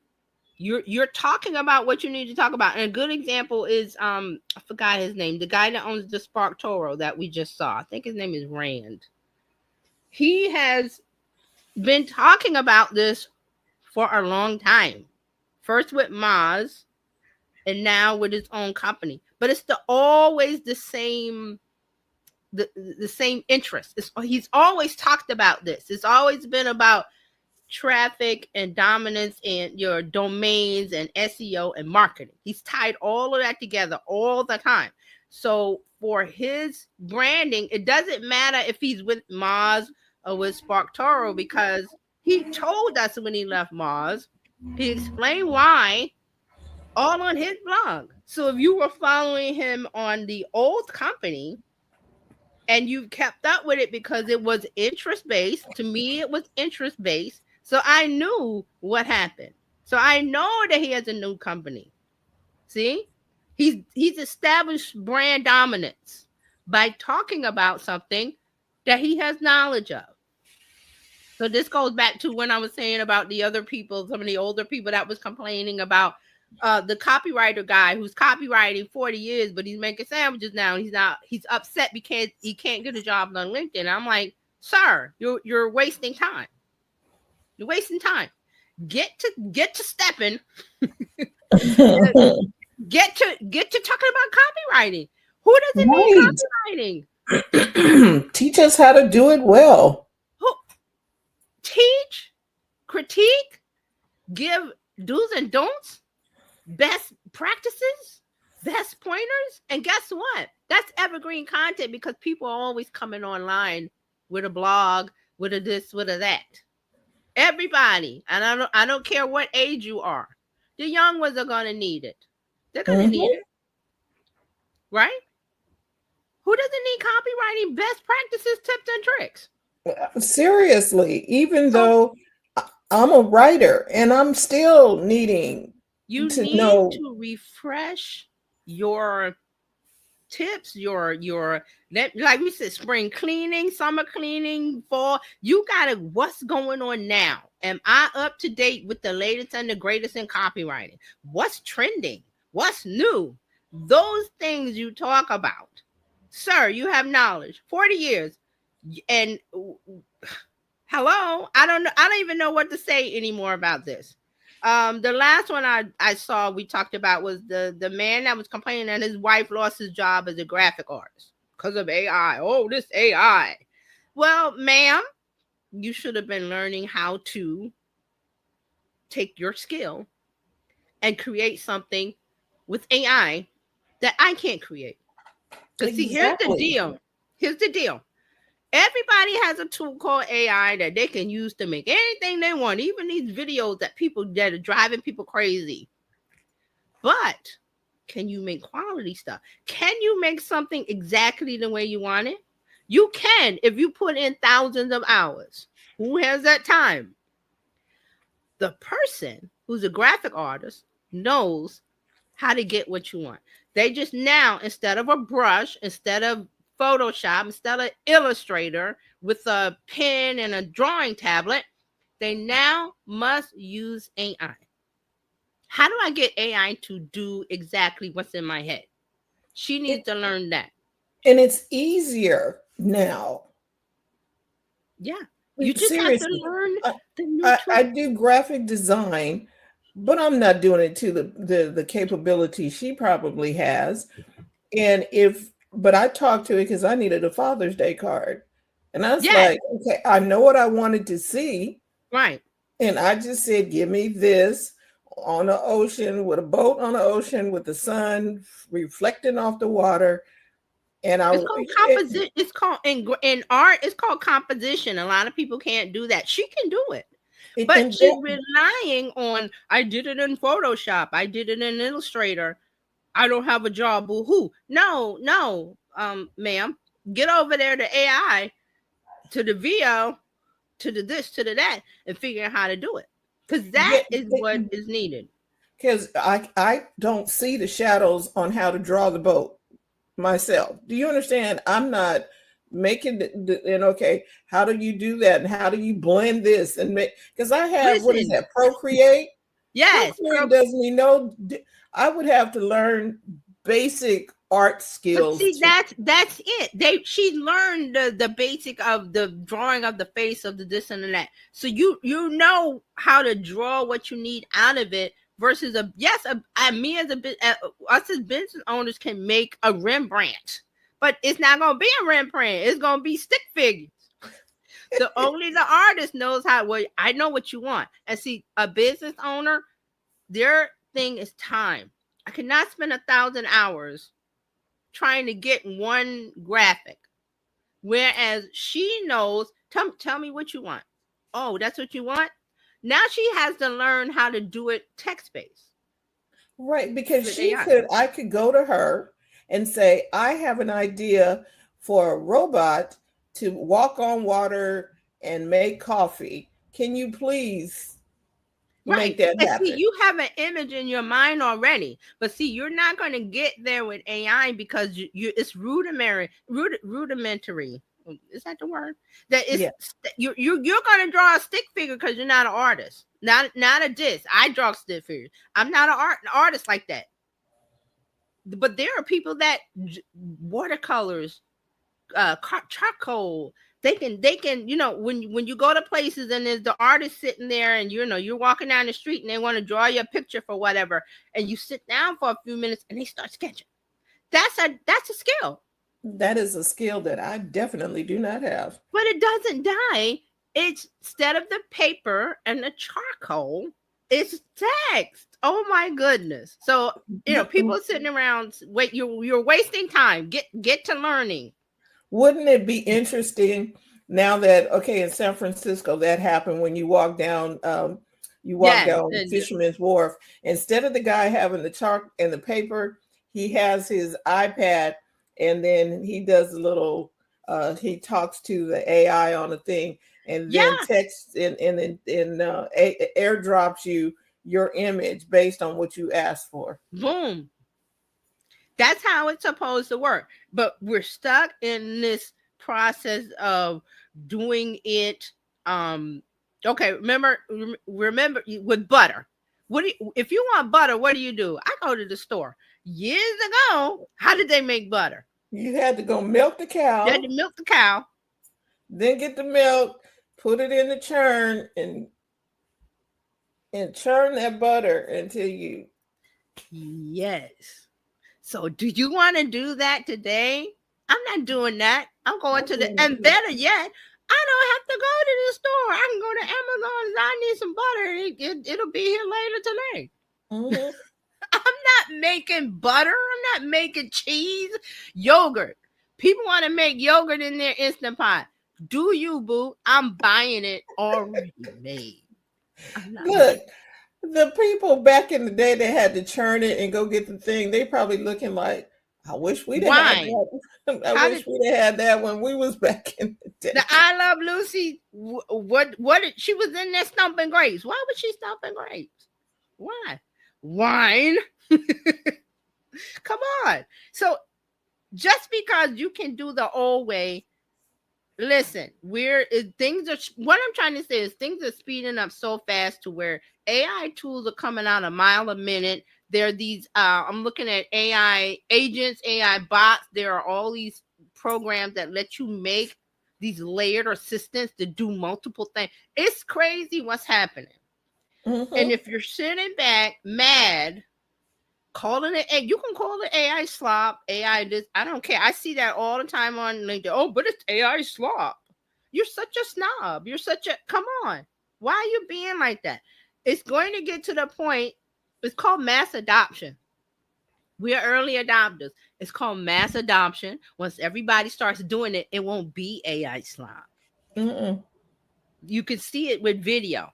you're talking about what you need to talk about. And a good example is I forgot his name, the guy that owns the Spark Toro that we just saw. I think his name is Rand. He has been talking about this for a long time. First with Moz, and now with his own company. But it's always the same, the same interest. He's always talked about this. It's always been about traffic and dominance and your domains and SEO and marketing. He's tied all of that together all the time. So for his branding, it doesn't matter if he's with Moz or with Spark Toro, because he told us when he left Moz, he explained why, all on his blog. So if you were following him on the old company and you kept up with it because it was interest-based, to me it was interest-based, so I knew what happened. So I know that he has a new company. See? He's established brand dominance by talking about something that he has knowledge of. So this goes back to when I was saying about the other people, some of the older people that was complaining about the copywriter guy who's copywriting 40 years, but he's making sandwiches now. And he's upset because he can't get a job on LinkedIn. I'm like, sir, you're wasting time. You're wasting time. Get to stepping. Get to talking about copywriting. Who doesn't need copywriting? Teach us how to do it well. Teach, critique, give do's and don'ts, best practices, best pointers. And guess what? That's evergreen content, because people are always coming online with a blog, with a this, with a that. Everybody. And I don't care what age you are. The young ones are going to need it. They're going to need it. Right? Who doesn't need copywriting best practices, tips, and tricks? Seriously, even though I'm a writer and I'm still needing to know. To refresh your tips, your like we said, spring cleaning, summer cleaning, fall. You gotta, what's going on now? Am I up to date with the latest and the greatest in copywriting? What's trending? What's new? Those things you talk about. Sir, you have knowledge. 40 years. And hello, I don't even know what to say anymore about this. The last one I saw we talked about was the man that was complaining that his wife lost his job as a graphic artist because of AI. Oh, this AI. Well, ma'am, you should have been learning how to take your skill and create something with AI that I can't create. Because see, here's the deal. Everybody has a tool called AI that they can use to make anything they want, even these videos that are driving people crazy. But can you make quality stuff? Can you make something exactly the way you want it? You can if you put in thousands of hours. Who has that time? The person who's a graphic artist knows how to get what you want. They just now, instead of a brush, instead of Photoshop, instead of Illustrator with a pen and a drawing tablet, they now must use AI. How do I get AI to do exactly what's in my head? She needs to learn that. And it's easier now. Yeah. You just Seriously, have to learn the new I do graphic design, but I'm not doing it to the capability she probably has. And but I talked to it because I needed a Father's Day card. And I was like, okay, I know what I wanted to see. Right. And I just said, give me this on the ocean, with a boat on the ocean, with the sun reflecting off the water. And it's called composition. It's called in art. It's called composition. A lot of people can't do that. She can do it, but she's relying on. I did it in Photoshop. I did it in Illustrator. I don't have a job. Boo-hoo. No, ma'am. Get over there to AI, to the VO, to the this, to the that, and figure out how to do it. Because that is what is needed. Because I don't see the shadows on how to draw the boat myself. Do you understand? I'm not making and okay, how do you do that? And how do you blend this and make, because I have what is that, Procreate? Yes. Procreate doesn't even know. I would have to learn basic art skills. But see, that's it. She learned the basic of the drawing of the face of the this and that. So you know how to draw what you need out of it. Versus us as business owners can make a Rembrandt, but it's not going to be a Rembrandt. It's going to be stick figures. Only the artist knows how. Well, I know what you want. And see, a business owner, their thing is time. I cannot spend 1,000 hours trying to get one graphic, whereas she knows. Tell me what you want. Oh, that's what you want. Now she has to learn how to do it text-based. Right, because I could go to her and say, I have an idea for a robot to walk on water and make coffee. Can you please make that happen? See, you have an image in your mind already, but see, you're not going to get there with AI because it's rudimentary. Is that the word? That is, you're going to draw a stick figure because you're not an artist, not a disc. I draw stick figures. I'm not an artist like that. But there are people that watercolors, charcoal. They can, when you go to places and there's the artist sitting there and you're walking down the street and they want to draw you a picture for whatever, and you sit down for a few minutes and they start sketching. That's a skill. That is a skill that I definitely do not have. But it doesn't die. It's instead of the paper and the charcoal, it's text. Oh my goodness. So, people are sitting around, wait, you're wasting time. Get to learning. Wouldn't it be interesting now that, okay, in San Francisco, that happened when you walk down down Fisherman's Wharf, instead of the guy having the chalk and the paper, he has his iPad. And then he does a little, he talks to the AI on a thing, and then texts and airdrops you your image based on what you asked for. Boom. That's how it's supposed to work. But we're stuck in this process of doing it. Okay, remember with butter. If you want butter, what do? I go to the store. Years ago, how did they make butter? You had to go milk the cow. You had to milk the cow. Then get the milk, put it in the churn, and churn that butter until you. Yes. So do you want to do that today? I'm not doing that. I'm going and better yet, I don't have to go to the store. I can go to Amazon and I need some butter. It'll be here later today. Mm-hmm. I'm not making butter. I'm not making cheese, yogurt. People want to make yogurt in their Instant Pot. Do you, boo? I'm buying it already made. Look, the people back in the day that had to churn it and go get the thing, they probably looking like, I wish we'd have had that. I wish we'd have had that when we was back in the day. The I Love Lucy, what she was in there stomping grapes. Why was she stomping grapes? Why? Wine. Come on. So just because you can do the old way, listen, what I'm trying to say is things are speeding up so fast to where AI tools are coming out a mile a minute. There are these, I'm looking at AI agents, AI bots. There are all these programs that let you make these layered assistants to do multiple things. It's crazy what's happening. Mm-hmm. And if you're sitting back mad, calling it, you can call it AI slop, AI this, I don't care. I see that all the time on LinkedIn. Oh, but it's AI slop. You're such a snob. Come on. Why are you being like that? It's going to get to the point, it's called mass adoption. We are early adopters. It's called mass adoption. Once everybody starts doing it, it won't be AI slop. Mm-mm. You can see it with video,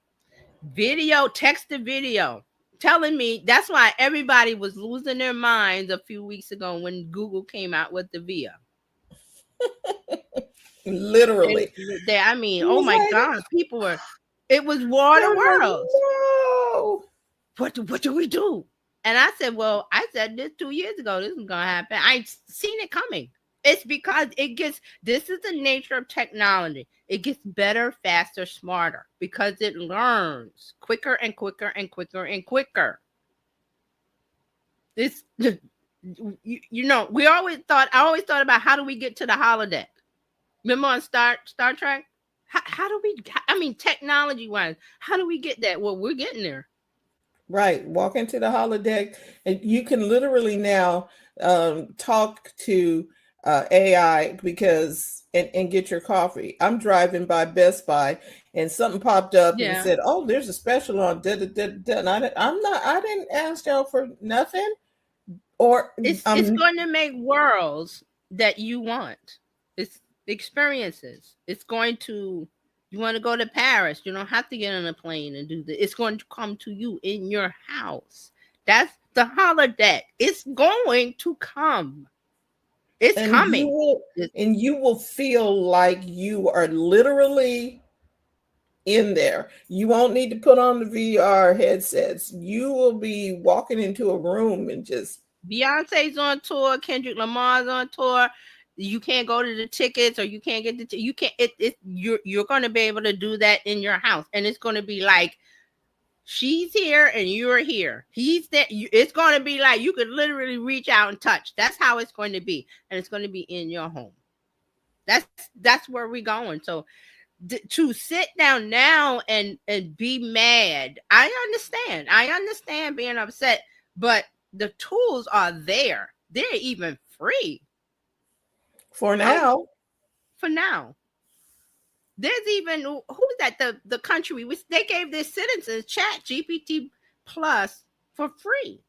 text to video. Telling me that's why everybody was losing their minds a few weeks ago when Google came out with the VIA. Literally. Oh my God, people were, it was war of the worlds. No. What do we do? And I said this 2 years ago, this is going to happen. I seen it coming. It's because this is the nature of technology. It gets better, faster, smarter because it learns quicker and quicker and quicker and quicker. I always thought about how do we get to the holodeck? Remember on Star Trek? How do we, technology wise, how do we get that? Well, we're getting there. Right. Walk into the holodeck and you can literally now talk to AI and get your coffee. I'm driving by Best Buy and something popped up and said, "Oh, there's a special on da da da da." And I didn't ask y'all for nothing. Or it's going to make worlds that you want. It's experiences. It's going to. You want to go to Paris? You don't have to get on a plane and do this. It's going to come to you in your house. That's the holodeck. It's going to come. It's coming. You will feel like you are literally in there. You won't need to put on the VR headsets. You will be walking into a room and just. Beyonce's on tour. Kendrick Lamar's on tour. You can't go to the tickets, or you can't get you're going to be able to do that in your house, and it's going to be like she's here and you're here. He's there. It's going to be like you could literally reach out and touch. That's how it's going to be, and it's going to be in your home. That's where we're going. So to sit down now and be mad, I understand being upset, but the tools are there. They're even free. For now. There's even, who's that? The country, they gave their citizens Chat GPT Plus for free.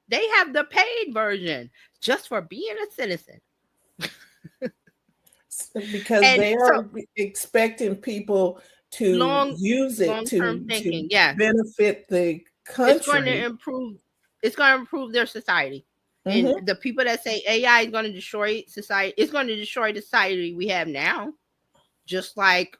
They have the paid version just for being a citizen. Because they are expecting people to use it to benefit the country. It's going to improve their society. Mm-hmm. And the people that say AI is going to destroy society, it's going to destroy the society we have now. Just like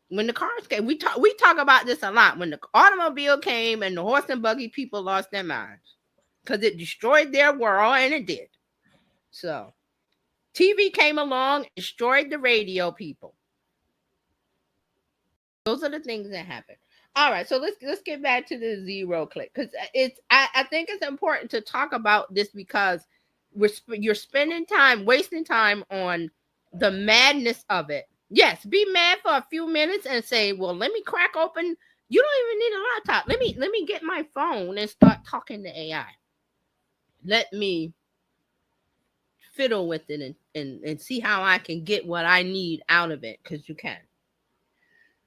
when the cars came, we talk about this a lot. When the automobile came and the horse and buggy people lost their minds because it destroyed their world, and it did. So TV came along, destroyed the radio people. Those are the things that happen. All right, so let's get back to the zero click, because I think it's important to talk about this because you're wasting time on the madness of it. Yes, be mad for a few minutes and say, well, let me crack open. You don't even need a laptop. Let me get my phone and start talking to AI. Let me fiddle with it and see how I can get what I need out of it, because you can.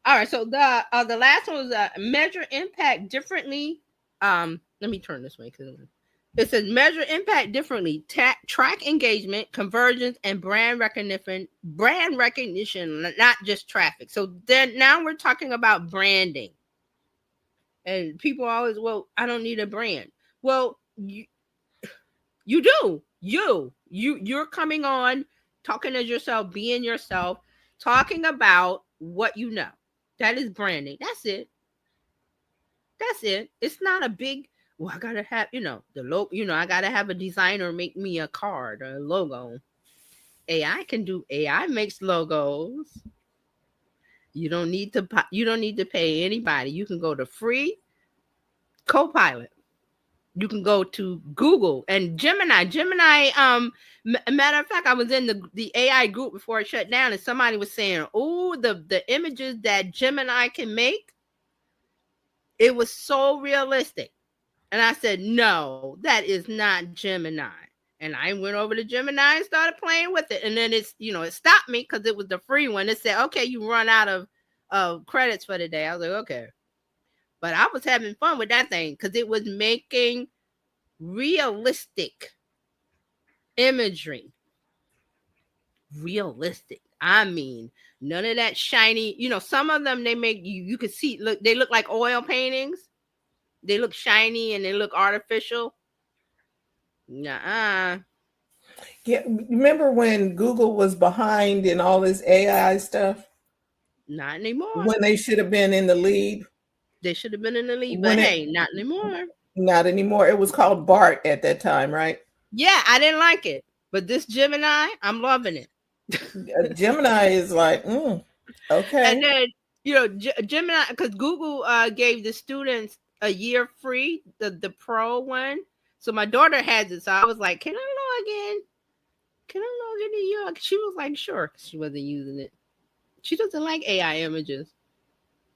All right, so the last one was measure impact differently. Let me turn this way because it says measure impact differently. Track engagement, conversions, and brand recognition. Brand recognition, not just traffic. So then now we're talking about branding. And people always, well, I don't need a brand. Well, You do. You're coming on, talking as yourself, being yourself, talking about what you know. That is branding. That's it. That's it. It's not a big, well, I gotta have, the logo, I gotta have a designer make me a card or a logo. AI makes logos. You don't need to pay anybody. You can go to free Copilot. You can go to Google and Gemini. Matter of fact, I was in the AI group before it shut down, and somebody was saying, "Oh, the images that Gemini can make, it was so realistic." And I said, "No, that is not Gemini." And I went over to Gemini and started playing with it, and then it stopped me because it was the free one. It said, "Okay, you run out of credits for the day." I was like, "Okay." But I was having fun with that thing because it was making realistic imagery. Realistic. I mean, none of that shiny. Some of them they make you could see. Look, they look like oil paintings. They look shiny and they look artificial. Nuh-uh. Yeah, remember when Google was behind in all this AI stuff? Not anymore. When they should have been in the lead. They should have been in the lead, but hey, not anymore. Not anymore. It was called BART at that time, right? Yeah, I didn't like it. But this Gemini, I'm loving it. Gemini is like, okay. And then, Gemini, because Google gave the students a year free, the pro one. So my daughter has it. So I was like, can I log in? Can I log in a year? She was like, sure. She wasn't using it. She doesn't like AI images.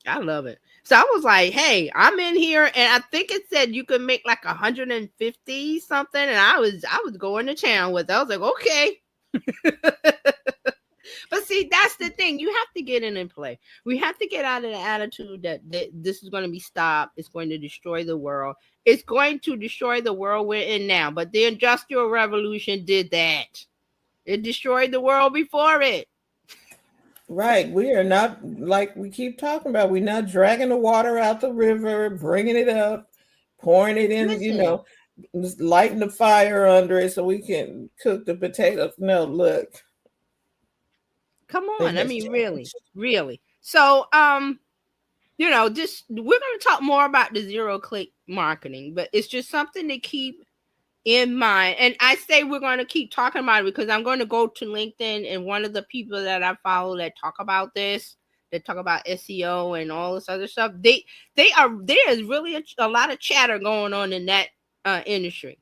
I love it. So I was like, hey, I'm in here. And I think it said you could make like 150 something. And I was going to town with it. I was like, okay. But see, that's the thing. You have to get in and play. We have to get out of the attitude that this is going to be stopped. It's going to destroy the world. It's going to destroy the world we're in now. But the Industrial Revolution did that. It destroyed the world before it. Right. We are not, like we keep talking about, we're not dragging the water out the river, bringing it up, pouring it in, just lighting the fire under it so we can cook the potatoes. No, look. Come on. I mean, really. So, we're going to talk more about the zero-click marketing, but it's just something to keep in mind. And I say we're going to keep talking about it because I'm going to go to LinkedIn, and one of the people that I follow that talk about this, that talk about SEO and all this other stuff, there's really a lot of chatter going on in that industry.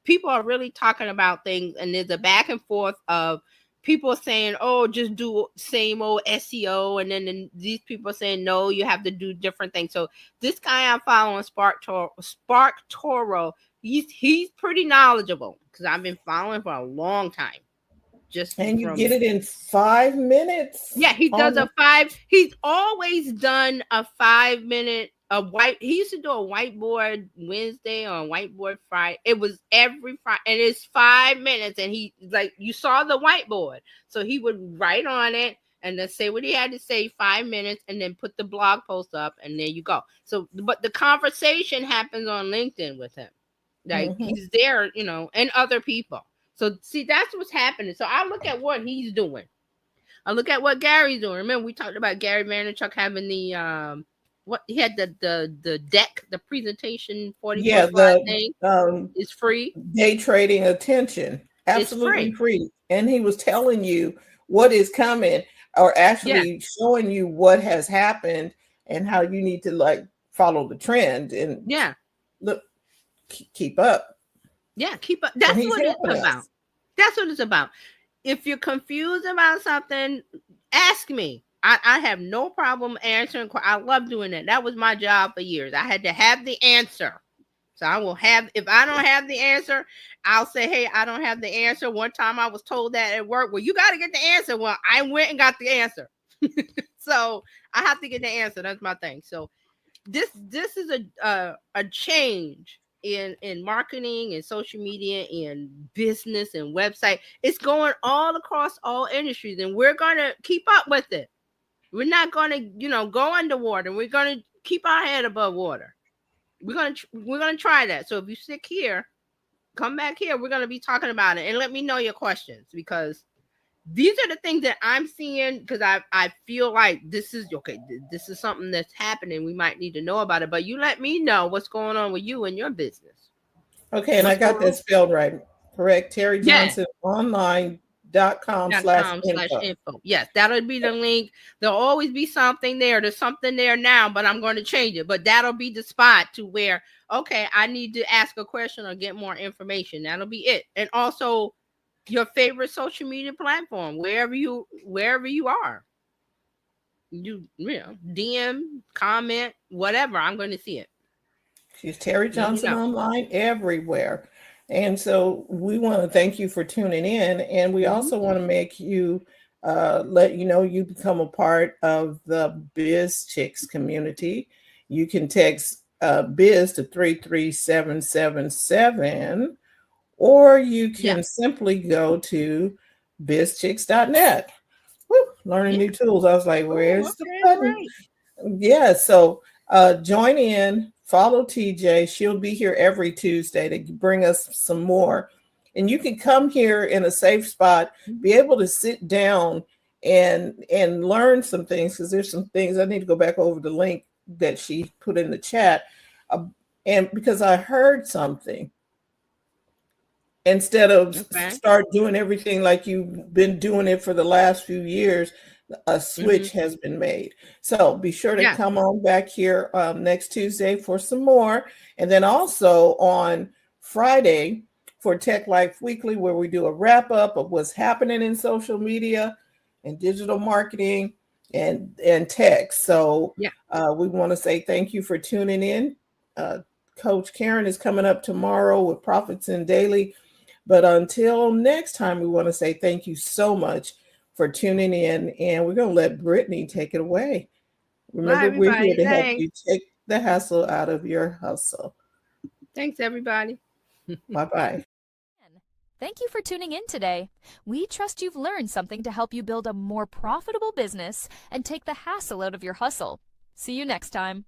People are really talking about things, and there's a back and forth of people saying, oh, just do same old SEO. And then these people are saying, no, you have to do different things. So this guy I'm following, Spark Toro, he's pretty knowledgeable because I've been following for a long time. And you get it in 5 minutes. Yeah, he does he's always done a 5-minute he used to do a whiteboard Wednesday or a whiteboard Friday. It was every Friday, and it's 5 minutes, and he, like, you saw the whiteboard, so he would write on it and then say what he had to say, 5 minutes, and then put the blog post up, and there you go. So, but the conversation happens on LinkedIn with him. Like, he's there, and other people. So, see, that's what's happening. So I look at what he's doing. I look at what Gary's doing. Remember, we talked about Gary Vaynerchuk having the he had the deck, the presentation 40 thing. It's free. Day trading attention, absolutely free. And he was telling you what is coming, or actually showing you what has happened and how you need to follow the trend and look, keep up. Yeah, keep up. That's what it's about. That's what it's about. If you're confused about something, ask me. I have no problem answering. I love doing that. That was my job for years. I had to have the answer. So I will have, if I don't have the answer, I'll say, hey, I don't have the answer. One time I was told that at work, well, you got to get the answer. Well, I went and got the answer. So I have to get the answer. That's my thing. So this is a change in marketing and social media and business and website. It's going all across all industries, and we're going to keep up with it. We're not going to, go underwater. We're going to keep our head above water. We're going to try that. So if you stick here, come back here. We're going to be talking about it, and let me know your questions, because these are the things that I'm seeing, because I feel like this is okay. This is something that's happening. We might need to know about it, but you let me know what's going on with you and your business. Okay, and I got that spelled right, correct? Terry Johnson online.com/info. Yes, that'll be the link. There'll always be something there. There's something there now, but I'm going to change it. But that'll be the spot to where, okay, I need to ask a question or get more information. That'll be it. And also your favorite social media platform, wherever you are. You know, DM, comment, whatever. I'm going to see it. She's Terry Johnson online everywhere. And so we want to thank you for tuning in. And we also want to make you, let you know you become a part of the Bizchicks community. You can text Biz to 33777, or you can simply go to bizchicks.net. Woo, learning new tools. I was like, where's the button? Right. Yeah, so join in, follow TJ. She'll be here every Tuesday to bring us some more. And you can come here in a safe spot, be able to sit down and learn some things, because there's some things I need to go back over the link that she put in the chat. And because I heard something, instead of start doing everything like you've been doing it for the last few years, a switch has been made. So be sure to come on back here next Tuesday for some more. And then also on Friday for Tech Life Weekly, where we do a wrap up of what's happening in social media and digital marketing and tech. So we want to say thank you for tuning in. Coach Karen is coming up tomorrow with Profits in Daily. But until next time, we want to say thank you so much for tuning in, and we're going to let Brittany take it away. Remember, we're here to help you take the hassle out of your hustle. Thanks, everybody. Bye-bye. Thank you for tuning in today. We trust you've learned something to help you build a more profitable business and take the hassle out of your hustle. See you next time.